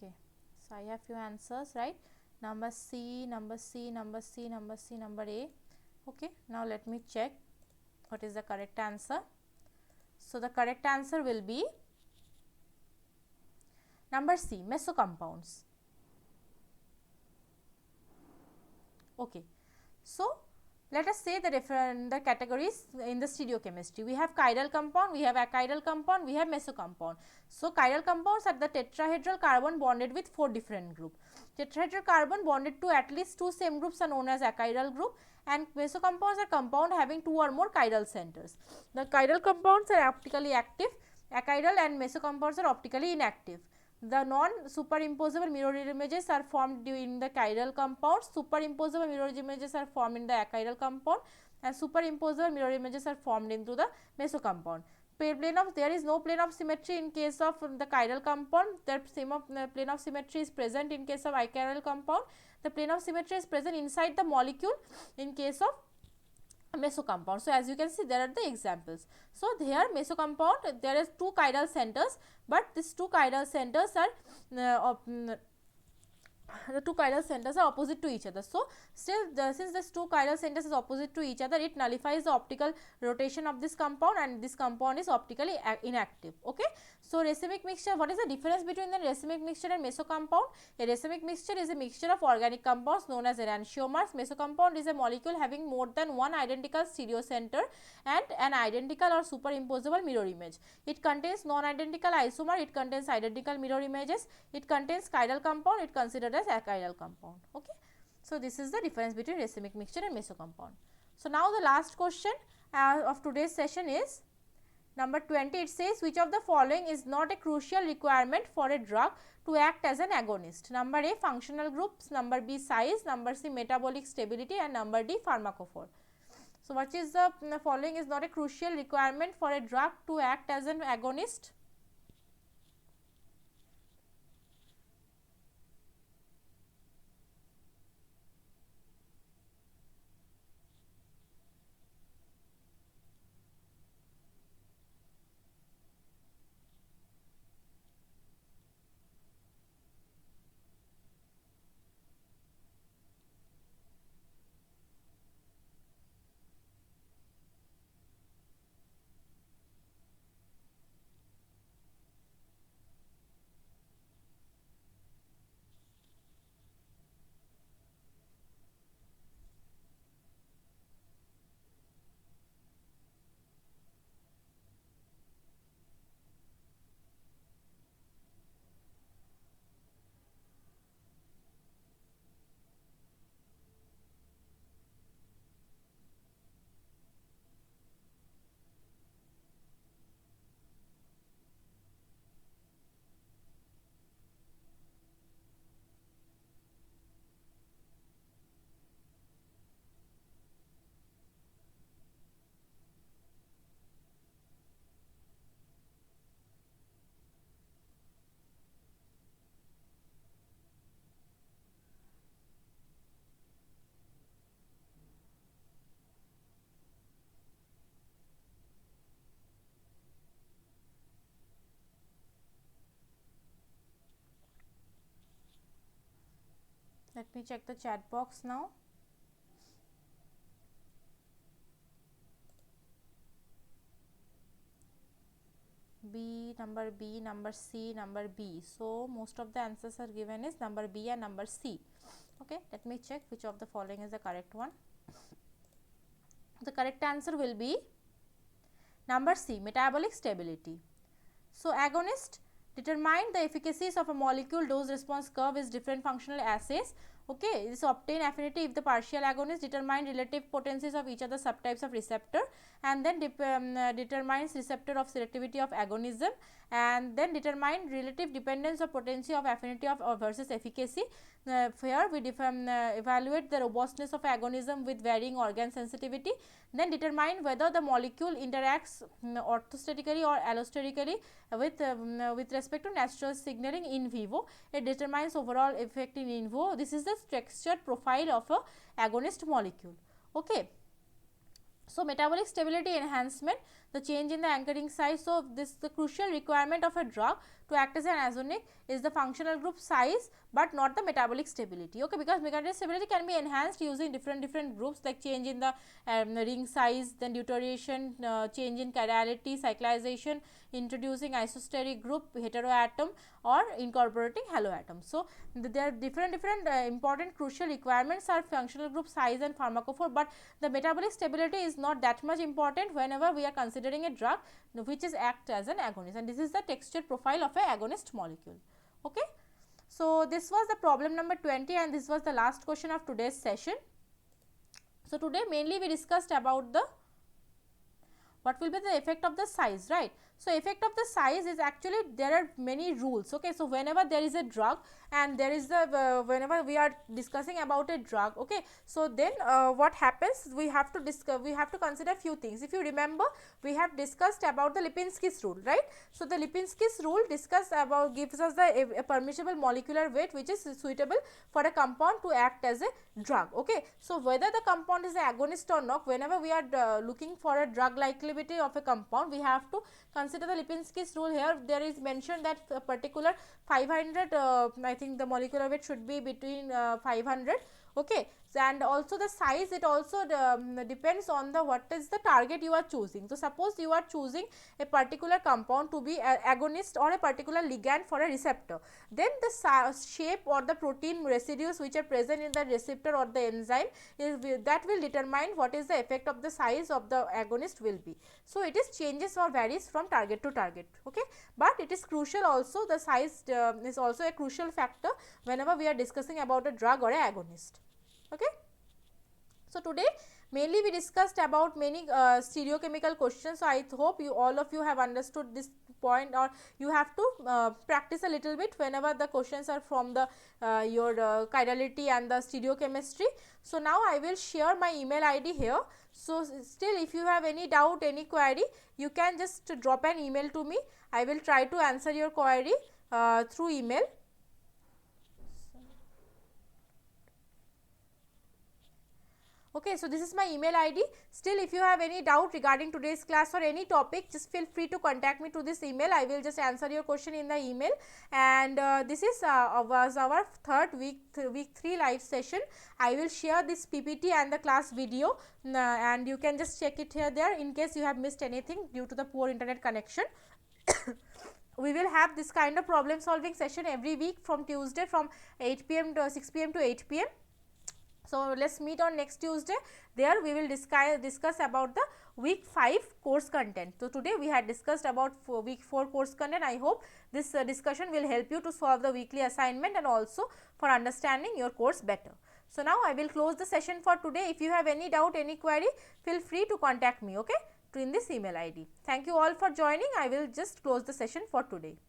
Okay, so I have few answers, right? Number C, number C, number C, number C, number A. Okay, now let me check what is the correct answer. So the correct answer will be number C, mesocompounds. Okay, so let us say the categories in the stereochemistry. We have chiral compound, we have achiral compound, we have mesocompound. So chiral compounds are the tetrahedral carbon bonded with 4 different groups. Tetrahedral carbon bonded to at least 2 same groups are known as achiral group, and mesocompounds are compound having 2 or more chiral centers. The chiral compounds are optically active, achiral and mesocompounds are optically inactive. The non-superimposable mirror images are formed in the chiral compounds, superimposable mirror images are formed in the achiral compound, and superimposable mirror images are formed into the mesocompound. There is no plane of symmetry in case of the chiral compound. The plane of symmetry is present in case of achiral compound. The plane of symmetry is present inside the molecule in case of mesocompound. So as you can see, there are the examples. So here mesocompound, there is 2 chiral centers, but these 2 chiral centers are the 2 chiral centers are opposite to each other. So still since these 2 chiral centers is opposite to each other, it nullifies the optical rotation of this compound, and this compound is optically inactive. Okay. So racemic mixture, what is the difference between the racemic mixture and mesocompound? A racemic mixture is a mixture of organic compounds known as enantiomers. Mesocompound is a molecule having more than one identical stereocenter and an identical or superimposable mirror image. It contains non-identical isomer, it contains identical mirror images, it contains chiral compound, it considered as achiral compound. Okay. So this is the difference between racemic mixture and mesocompound. So now the last question of today's session is number 20. It says, which of the following is not a crucial requirement for a drug to act as an agonist? Number A, functional groups, number B, size, number C, metabolic stability, and number D, pharmacophore. So what is the following is not a crucial requirement for a drug to act as an agonist? Let me check the chat box now. B, number C, number B. So most of the answers are given is number B and number C. Okay, let me check which of the following is the correct one. The correct answer will be number C, metabolic stability. So agonist determine the efficacies of a molecule dose response curve is different functional assays. Okay, this obtain affinity if the partial agonists determine relative potencies of each of the subtypes of receptor, and then determines receptor of selectivity of agonism, and then determine relative dependence of potency of affinity of versus efficacy. Here we evaluate the robustness of agonism with varying organ sensitivity, then determine whether the molecule interacts orthostatically or allosterically with respect to natural signaling in vivo. It determines overall effect in vivo. This is the structured profile of a agonist molecule. Okay. So metabolic stability enhancement. the change in the anchoring size. So, this the crucial requirement of a drug to act as an azonic is the functional group size, but not the metabolic stability, okay, because metabolic stability can be enhanced using different groups like change in the ring size, then deuteration, change in chirality, cyclization, introducing isosteric group, heteroatom, or incorporating haloatom. So, there are different important crucial requirements are functional group size and pharmacophore, but the metabolic stability is not that much important whenever we are considering a drug which is act as an agonist, and this is the texture profile of a agonist molecule. Okay. So, this was the problem number 20, and this was the last question of today's session. So, today mainly we discussed about the what will be the effect of the size, right. So, effect of the size is actually there are many rules, okay. So, whenever there is a drug and there is the whenever we are discussing about a drug, okay. So, then what happens, we have to consider few things. If you remember, we have discussed about the Lipinski's rule, right. So, the Lipinski's rule discussed about gives us the a permissible molecular weight which is suitable for a compound to act as a drug, okay. So, whether the compound is an agonist or not, whenever we are looking for a drug likability of a compound, we have to consider the Lipinski's rule. Here there is mentioned that a particular 500, I think the molecular weight should be between 500, okay. So, and also the size, it also depends on the what is the target you are choosing. So, suppose you are choosing a particular compound to be a agonist or a particular ligand for a receptor, then the shape or the protein residues which are present in the receptor or the enzyme is that will determine what is the effect of the size of the agonist will be. So, it is changes or varies from target to target, okay. But it is crucial also, the size is also a crucial factor whenever we are discussing about a drug or a agonist, okay. So, today mainly we discussed about many stereochemical questions. So, I hope you all of you have understood this point, or you have to practice a little bit whenever the questions are from the your chirality and the stereochemistry. So, now I will share my email ID here. So, still if you have any doubt, any query, you can just drop an email to me. I will try to answer your query through email. Okay, so this is my email ID. Still, if you have any doubt regarding today's class or any topic, just feel free to contact me to this email. I will just answer your question in the email. And this is was our third week 3 live session. I will share this PPT and the class video, and you can just check it here there in case you have missed anything due to the poor internet connection. We will have this kind of problem solving session every week from Tuesday from 8 p.m. to 6 p.m. to 8 p.m. So, let us meet on next Tuesday. There we will discuss about the week 5 course content. So, today we had discussed about week 4 course content. I hope this discussion will help you to solve the weekly assignment and also for understanding your course better. So, now I will close the session for today. If you have any doubt, any query, feel free to contact me, okay, in this email ID. Thank you all for joining. I will just close the session for today.